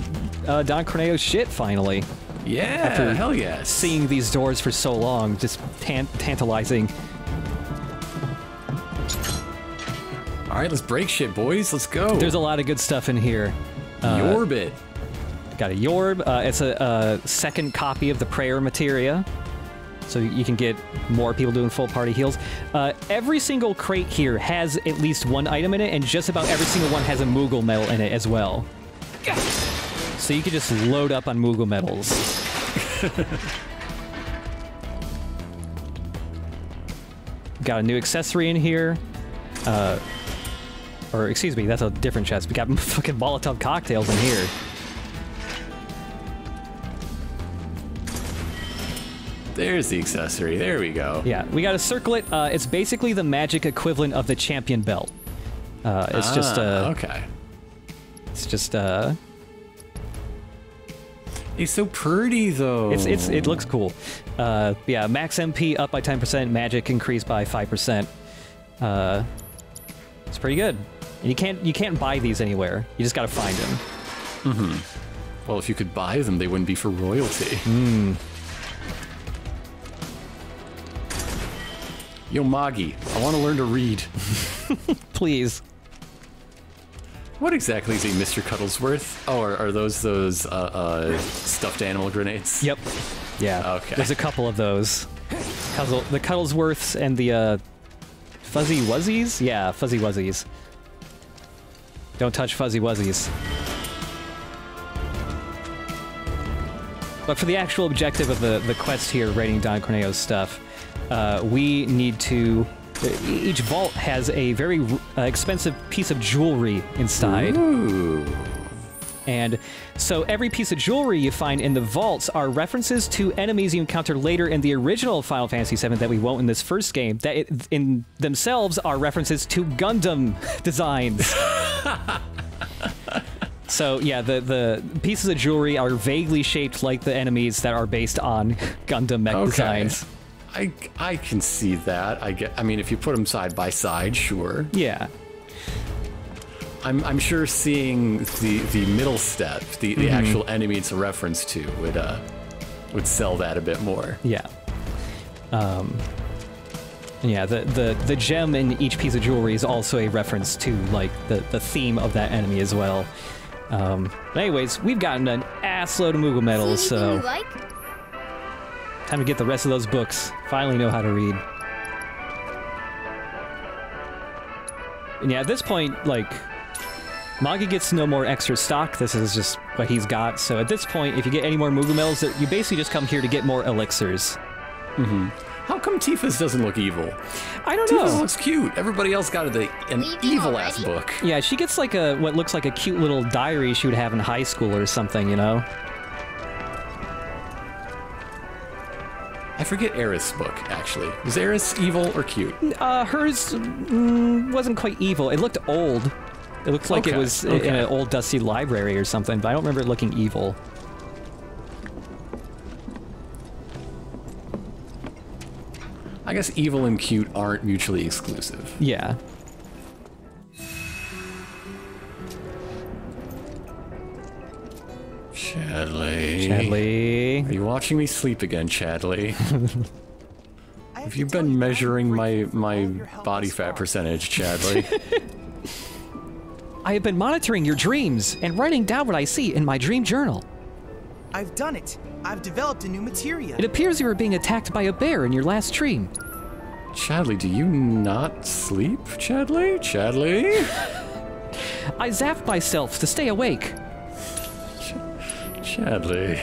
Don Corneo's shit, finally. Yeah, After hell yes. Seeing these doors for so long, just tantalizing. All right, let's break shit, boys. Let's go. There's a lot of good stuff in here. Yorbit. Got a Yorb. It's a second copy of the prayer materia, so you can get more people doing full party heals. Every single crate here has at least one item in it, and just about every single one has a Moogle medal in it as well. So you can just load up on Moogle medals. Got a new accessory in here. Or, excuse me, that's a different chest. We got fucking Molotov cocktails in here. There's the accessory. There we go. Yeah, we got a circlet. It's basically the magic equivalent of the champion belt. It's just okay. It's just It's so pretty though. It looks cool. Yeah, max MP up by 10%, magic increased by 5%. It's pretty good. And you can't buy these anywhere. You just gotta find them. Mm-hmm. Well, if you could buy them, they wouldn't be for royalty. Yo, Moggy, I want to learn to read. Please. What exactly is a Mr. Cuddlesworth? Oh, are those stuffed animal grenades? Yep. Yeah. Okay. There's a couple of those. The Cuddlesworths and the Fuzzy Wuzzies? Yeah, Fuzzy Wuzzies. Don't touch Fuzzy Wuzzies. But for the actual objective of the quest here, raiding Don Corneo's stuff, we need to... Each vault has a very expensive piece of jewelry inside. Ooh. And so every piece of jewelry you find in the vaults are references to enemies you encounter later in the original Final Fantasy VII that we won't in this first game, that in themselves are references to Gundam designs. So yeah, the pieces of jewelry are vaguely shaped like the enemies that are based on Gundam mech designs. I can see that. I mean, if you put them side by side, sure. Yeah. I'm sure seeing the middle step, the actual enemy it's a reference to, would sell that a bit more. Yeah. Yeah, the gem in each piece of jewelry is also a reference to like the theme of that enemy as well. But anyways, we've gotten an assload of Moogle medals, so time to get the rest of those books. Finally know how to read. And yeah, at this point, like, Magi gets no more extra stock. This is just what he's got. So at this point, if you get any more Moogle medals, you basically just come here to get more elixirs. Mm-hmm. How come Tifa's doesn't look evil? I don't know. Tifa's looks cute. Everybody else got an evil-ass book. Yeah, she gets like what looks like a cute little diary she would have in high school or something, you know? I forget Aerith's book, actually. Was Aerith evil or cute? Hers wasn't quite evil. It looked old. It looked like it was in an old dusty library or something, but I don't remember it looking evil. I guess evil and cute aren't mutually exclusive. Yeah. Chadley. Chadley. Are you watching me sleep again, Chadley? Have you been measuring my body fat percentage, Chadley? I have been monitoring your dreams and writing down what I see in my dream journal. I've done it. I've developed a new materia. It appears you were being attacked by a bear in your last dream. Chadley, do you not sleep, Chadley? Chadley? I zapped myself to stay awake. Chadley.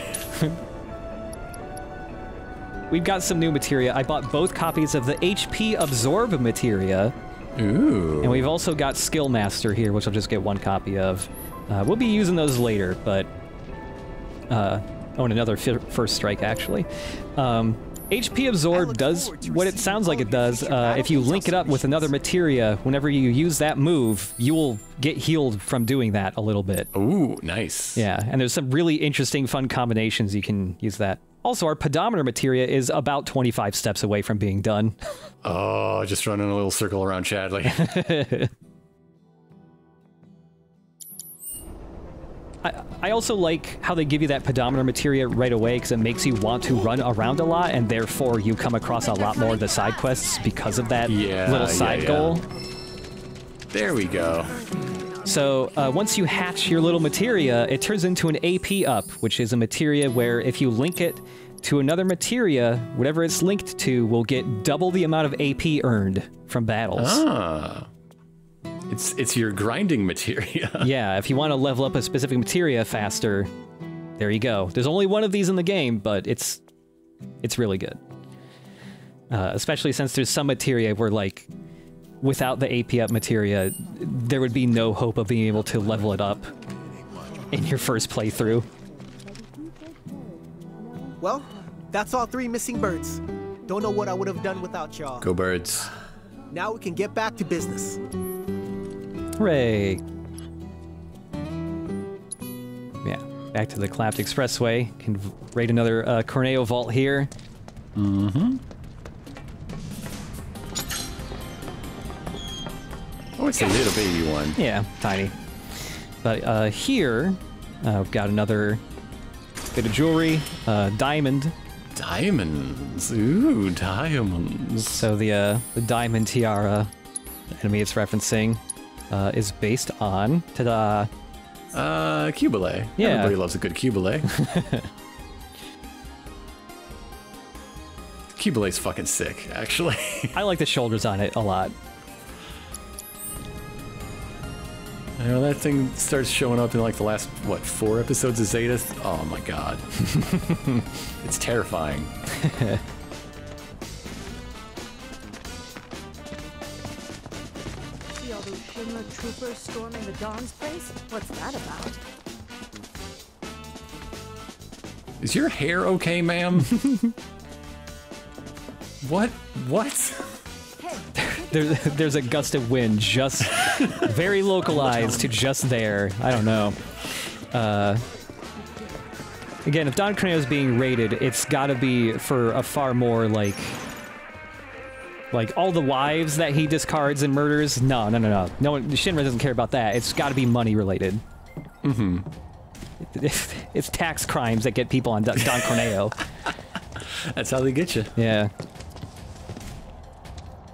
We've got some new materia. I bought both copies of the HP Absorb materia. Ooh. And we've also got Skill Master here, which I'll just get one copy of. We'll be using those later, but... and another First Strike, actually. HP Absorb does what it sounds like it does. If you link it up with another materia, whenever you use that move, you will get healed from doing that a little bit. Ooh, nice. Yeah, and there's some really interesting, fun combinations you can use that. Also, our pedometer materia is about 25 steps away from being done. Oh, just running a little circle around Chadley. I also like how they give you that pedometer materia right away because it makes you want to run around a lot, and therefore you come across a lot more of the side quests because of that little side goal. There we go. So once you hatch your little materia, it turns into an AP up, which is a materia where if you link it to another materia, whatever it's linked to will get double the amount of AP earned from battles. Ah. It's your grinding materia. Yeah, if you want to level up a specific materia faster, there you go. There's only one of these in the game, but it's really good. Especially since there's some materia where, like, without the AP up materia, there would be no hope of being able to level it up in your first playthrough. Well, that's all 3 missing birds. Don't know what I would have done without y'all. Go birds. Now we can get back to business. Hooray! Yeah, back to the Clapped Expressway. Can raid another Corneo vault here. Mm-hmm. Oh, it's a little baby one. Yeah, tiny. But here, we've got another bit of jewelry. Diamond. Diamonds. Ooh, diamonds. So the diamond tiara, the enemy it's referencing, is based on, ta-da! Cubile. Yeah. Everybody loves a good Cubile. Cubile's fucking sick, actually. I like the shoulders on it a lot. You know, that thing starts showing up in like the last, what, 4 episodes of Zeta? Oh my god. It's terrifying. See all those Shinra troopers storming the Dawn's place? What's that about? Is your hair okay, ma'am? What? There's a gust of wind just very localized to just there. I don't know. Again, if Don Corneo's being raided, it's gotta be for a far more like all the wives that he discards and murders. No one, Shinra doesn't care about that. It's gotta be money related. Mm-hmm. It's tax crimes that get people on Don Corneo. That's how they get you. Yeah.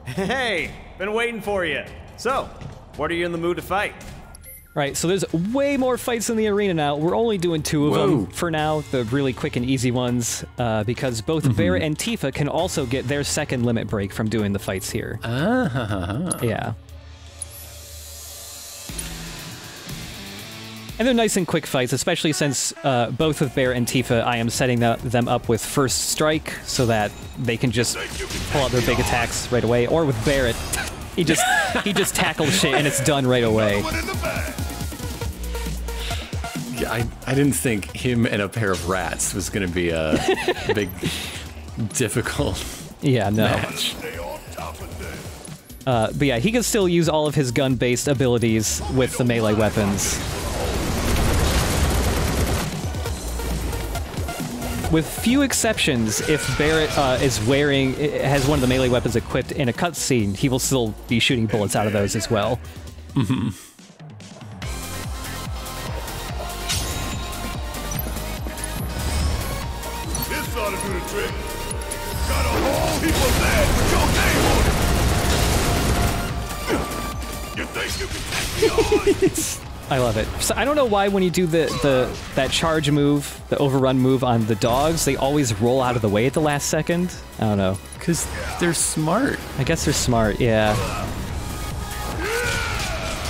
Hey, been waiting for you. So, what are you in the mood to fight? Right, so there's way more fights in the arena now. We're only doing 2 of them for now, the really quick and easy ones, because both Barret and Tifa can also get their second limit break from doing the fights here. Yeah. And they're nice and quick fights, especially since both with Barret and Tifa, I am setting them up with First Strike so that they can just pull out their big attacks right away. Or with Barret, he just tackles shit and it's done right away. Yeah, I didn't think him and a pair of rats was gonna be a big difficult Yeah, no. match. But yeah, he can still use all of his gun-based abilities with the melee weapons. With few exceptions, if Barret has one of the melee weapons equipped in a cutscene, he will still be shooting bullets out of those as well. Mm-hmm. This ought to do the trick. Got a whole heap of land with your name on it. You think you can take me on? I love it. So I don't know why when you do that charge move, the overrun move on the dogs, they always roll out of the way at the last second. I don't know. Because they're smart. I guess they're smart, yeah.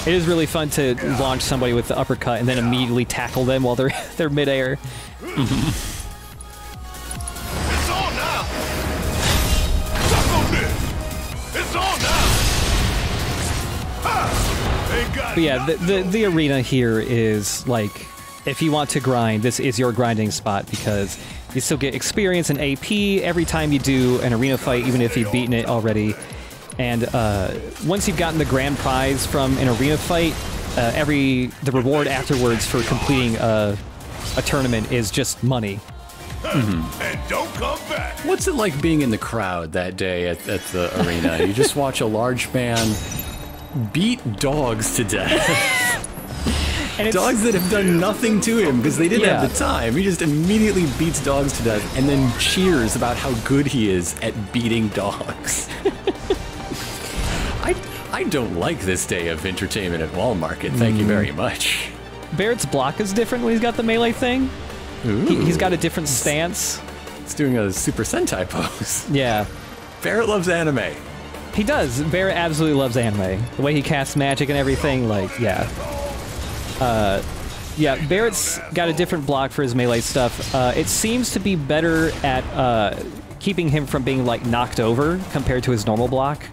It is really fun to launch somebody with the uppercut and then immediately tackle them while they're midair. Mm-hmm. It's on now. Suck on this. It's on now. But yeah, the arena here is like, if you want to grind, this is your grinding spot because you still get experience and AP every time you do an arena fight, even if you've beaten it already. And once you've gotten the grand prize from an arena fight, the reward afterwards for completing a tournament is just money. Mm-hmm. And don't come back. What's it like being in the crowd that day at the arena? You just watch a large man beat dogs to death. And dogs that have done nothing to him because they didn't have the time. He just immediately beats dogs to death and then cheers about how good he is at beating dogs. I don't like this day of entertainment at Wall Market. Thank you very much. Barret's block is different when he's got the melee thing. He's got a different stance. It's doing a Super Sentai pose. Yeah. Barret loves anime. He does. Barret absolutely loves anime. The way he casts magic and everything, like, yeah. Yeah, Barret's got a different block for his melee stuff. It seems to be better at keeping him from being, like, knocked over compared to his normal block.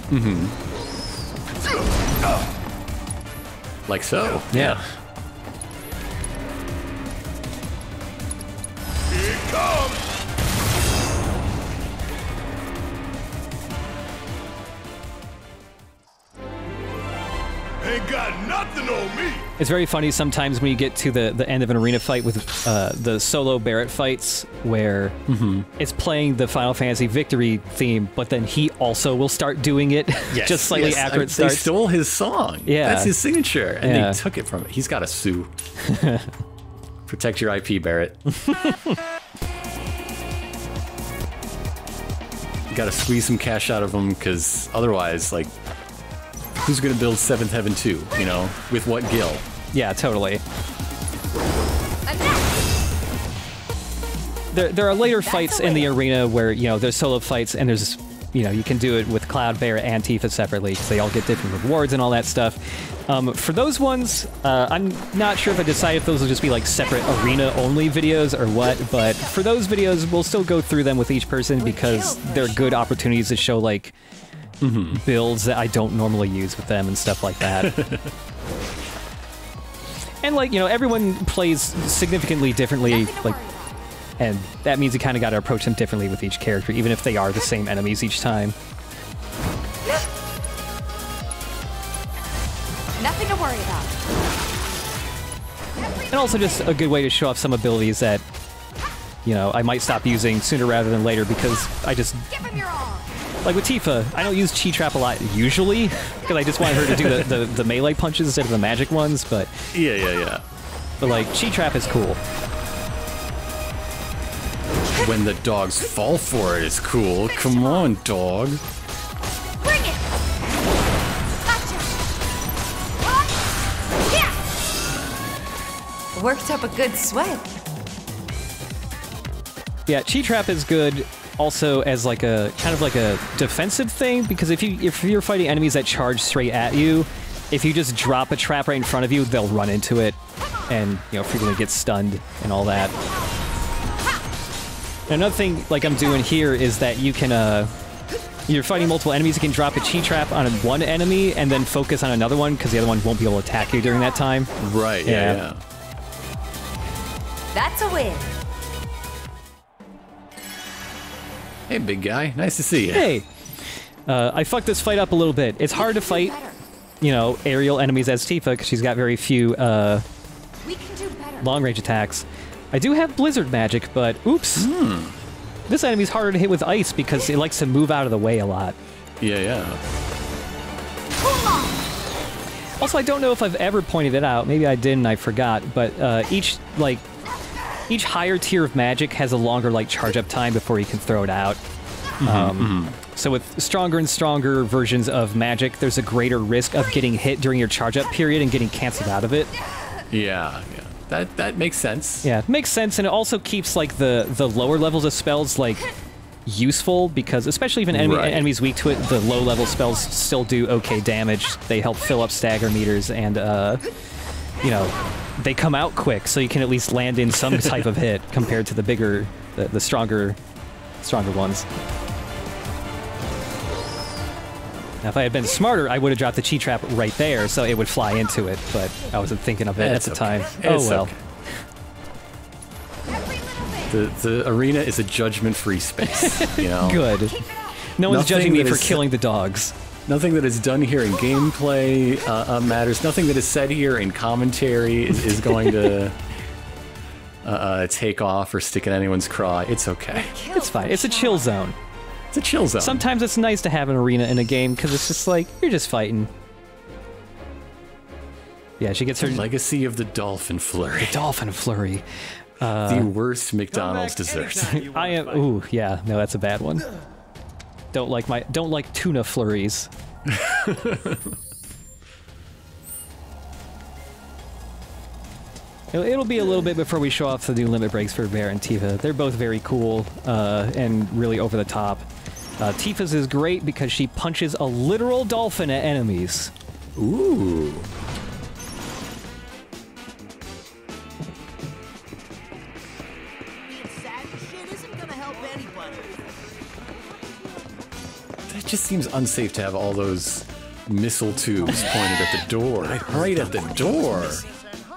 Mm-hmm. Like so. Yeah. Here it comes. Ain't got nothing on me. It's very funny sometimes when you get to the end of an arena fight with the solo Barret fights where it's playing the Final Fantasy Victory theme, but then he also will start doing it just slightly after it starts. They stole his song. Yeah. That's his signature, and they took it from it. He's got to sue. Protect your IP, Barret. You got to squeeze some cash out of him, because otherwise, like, who's going to build 7th Heaven 2, you know? With what gil? Yeah, totally. There are later fights in the arena where, you know, there's solo fights and there's, you know, you can do it with Cloud, Barret, and Tifa separately because they all get different rewards and all that stuff. For those ones, I'm not sure if I decide if those will just be like separate arena-only videos or what, but for those videos, we'll still go through them with each person because they're good opportunities to show, like, builds that I don't normally use with them and stuff like that. And, like, you know, everyone plays significantly differently, like, and that means you kind of got to approach them differently with each character, even if they are the same enemies each time. Nothing to worry about. And also just a good way to show off some abilities that, you know, I might stop using sooner rather than later because I just... Like with Tifa, I don't use Chi Trap a lot usually, because I just want her to do the melee punches instead of the magic ones, but... Yeah. But, like, Chi Trap is cool. When the dogs fall for it, it's cool. Come on, dog. Bring it! Gotcha! Yeah! Worked up a good sweat. Yeah, Chi Trap is good also as like a kind of like a defensive thing, because if you're fighting enemies that charge straight at you, if you just drop a trap right in front of you, they'll run into it and, you know, frequently get stunned and all that. And another thing like I'm doing here is that you can you're fighting multiple enemies, you can drop a Chi Trap on one enemy and then focus on another one because the other one won't be able to attack you during that time. Right, yeah. That's a win. Hey, big guy. Nice to see you. Hey. I fucked this fight up a little bit. It's hard to fight, you know, aerial enemies as Tifa because she's got very few long-range attacks. I do have blizzard magic, but oops. This enemy's harder to hit with ice because it likes to move out of the way a lot. Yeah. Also, I don't know if I've ever pointed it out. Maybe I did and I forgot. But each higher tier of magic has a longer charge up time before you can throw it out. So with stronger and stronger versions of magic, there's a greater risk of getting hit during your charge up period and getting canceled out of it. Yeah. That makes sense. Yeah, it makes sense, and it also keeps the lower levels of spells useful, because especially if an enemy's weak to it, the low level spells still do okay damage. They help fill up stagger meters, and you know, they come out quick, so you can at least land in some type of hit compared to the stronger ones. Now, if I had been smarter, I would have dropped the chi trap right there, so it would fly into it, but I wasn't thinking of it at the time. Oh well. Okay. The arena is a judgment-free space, you know? Good. No one's judging me for killing the dogs. Nothing that is done here in gameplay matters. Nothing that is said here in commentary is going to take off or stick in anyone's craw. It's okay. It's fine. It's a chill zone. It's a chill zone. Sometimes it's nice to have an arena in a game because it's just you're just fighting. Yeah, she gets her legacy of the dolphin flurry. The dolphin flurry. The worst McDonald's dessert. I am. Ooh, yeah. No, that's a bad one. Don't like tuna flurries. It'll be a little bit before we show off the new limit breaks for Barret and Tifa. They're both very cool and really over the top. Tifa's is great because she punches a literal dolphin at enemies. Ooh. That just seems unsafe to have all those missile tubes pointed at the door. Right at the door.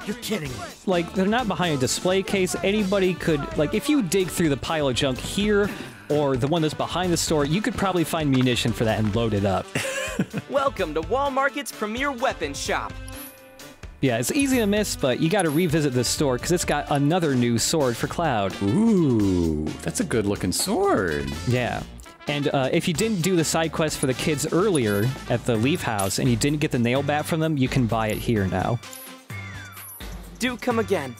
You're kidding me. They're not behind a display case. Anybody could, if you dig through the pile of junk here or the one that's behind the store, you could probably find munition for that and load it up. Welcome to Wall Market's premier weapon shop. Yeah, it's easy to miss, but you gotta revisit this store because it's got another new sword for Cloud. Ooh, that's a good looking sword. Yeah. And if you didn't do the side quest for the kids earlier at the Leaf House and you didn't get the nail bat from them, you can buy it here now. Do come again.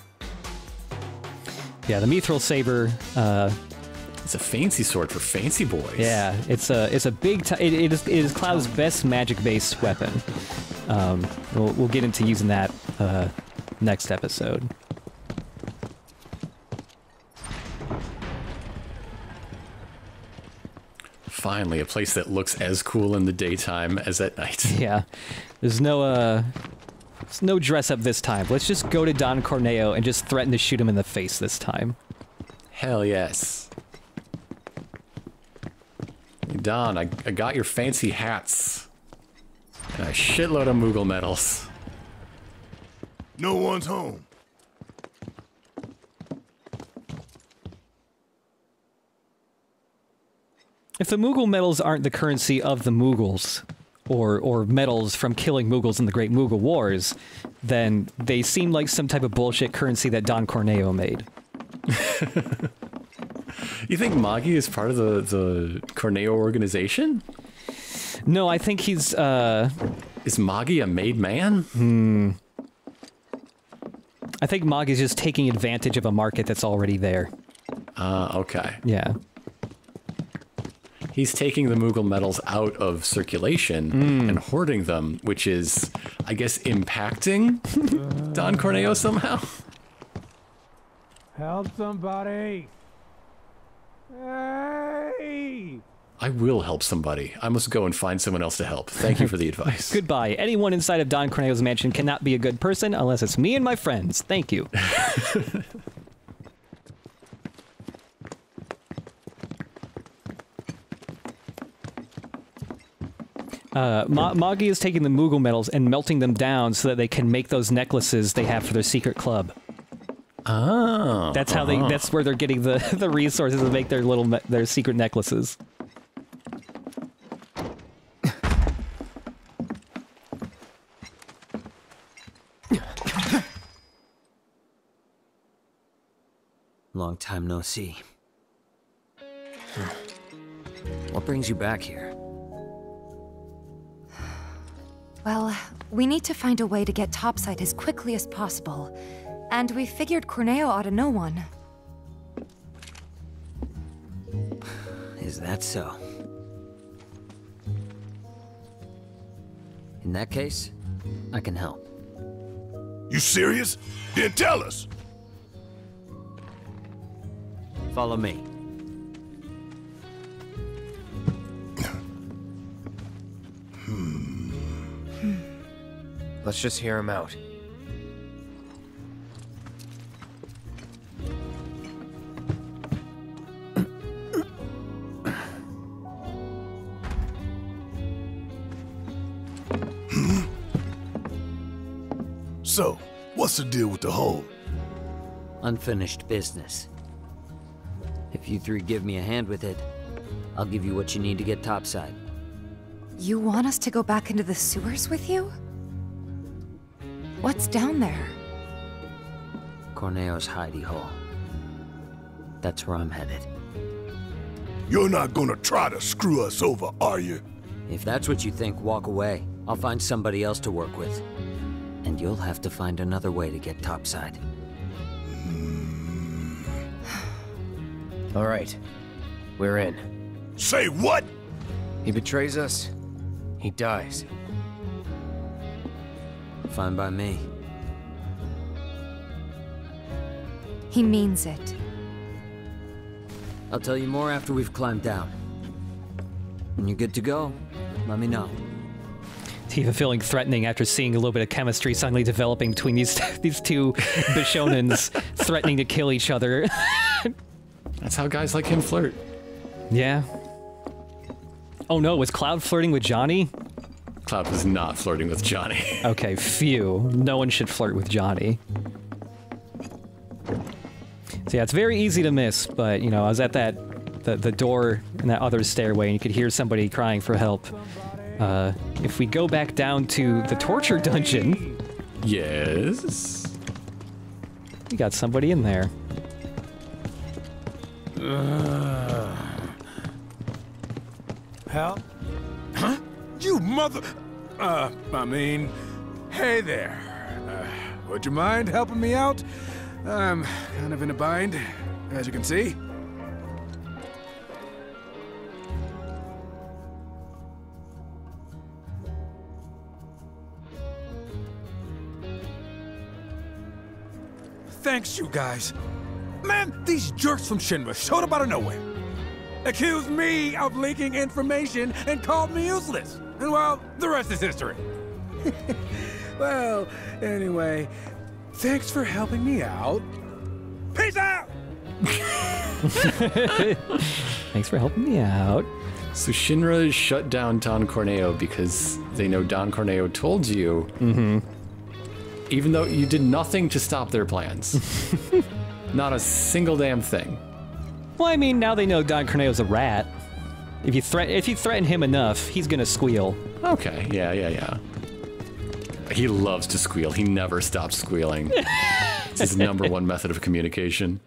Yeah, the Mithril Saber. It's a fancy sword for fancy boys. Yeah, it's a big. It is Cloud's best magic-based weapon. We'll get into using that next episode. Finally, a place that looks as cool in the daytime as at night. Yeah, there's no dress up this time. Let's just go to Don Corneo and just threaten to shoot him in the face this time. Hell yes. Hey Don, I got your fancy hats. And a shitload of Moogle medals. No one's home. If the Moogle medals aren't the currency of the Moogles, or medals from killing Moogles in the Great Moogle Wars, then they seem like some type of bullshit currency that Don Corneo made. You think Magi is part of the Corneo organization? No, I think he's, Is Magi a made man? I think Magi's just taking advantage of a market that's already there. Okay. Yeah. He's taking the Moogle medals out of circulation and hoarding them, which is, I guess, impacting Don Corneo somehow. Help somebody! Hey! I will help somebody. I must go and find someone else to help. Thank you for the advice. Goodbye. Anyone inside of Don Corneo's mansion cannot be a good person unless it's me and my friends. Thank you. Magi is taking the Moogle medals and melting them down so that they can make those necklaces they have for their secret club. Oh. That's how that's where they're getting the resources to make their secret necklaces. Long time no see. What brings you back here? Well, we need to find a way to get topside as quickly as possible. And we figured Corneo ought to know one. Is that so? In that case, I can help. You serious? Then tell us! Follow me. Let's just hear him out. So, what's the deal with the hole? Unfinished business. If you three give me a hand with it, I'll give you what you need to get topside. You want us to go back into the sewers with you? What's down there? Corneo's hidey hole. That's where I'm headed. You're not gonna try to screw us over, are you? If that's what you think, walk away. I'll find somebody else to work with. And you'll have to find another way to get topside. All right, we're in. Say what? He betrays us, he dies. Fine by me. He means it. I'll tell you more after we've climbed down. When you're good to go, let me know. Tifa feeling threatening after seeing a little bit of chemistry suddenly developing between these two Bishonans threatening to kill each other. That's how guys like him flirt. Yeah. Oh no, was Cloud flirting with Johnny? Cloud was not flirting with Johnny. Okay, phew. No one should flirt with Johnny. So yeah, it's very easy to miss, but you know, I was at the door in that other stairway and you could hear somebody crying for help. If we go back down to the torture dungeon... Yes? We got somebody in there. Help? Huh? You mother... I mean... Hey there. Would you mind helping me out? I'm kind of in a bind, as you can see. Thanks, you guys. Man, these jerks from Shinra showed up out of nowhere. Accused me of leaking information and called me useless. And well, the rest is history. Well, anyway, thanks for helping me out. Peace out! Thanks for helping me out. So Shinra shut down Don Corneo because they know Don Corneo told you. Mm-hmm. Even though you did nothing to stop their plans. Not a single damn thing. Well, I mean, now they know Don Corneo's a rat. If you threaten him enough, he's gonna squeal. Okay, yeah. He loves to squeal. He never stops squealing. It's his #1 method of communication.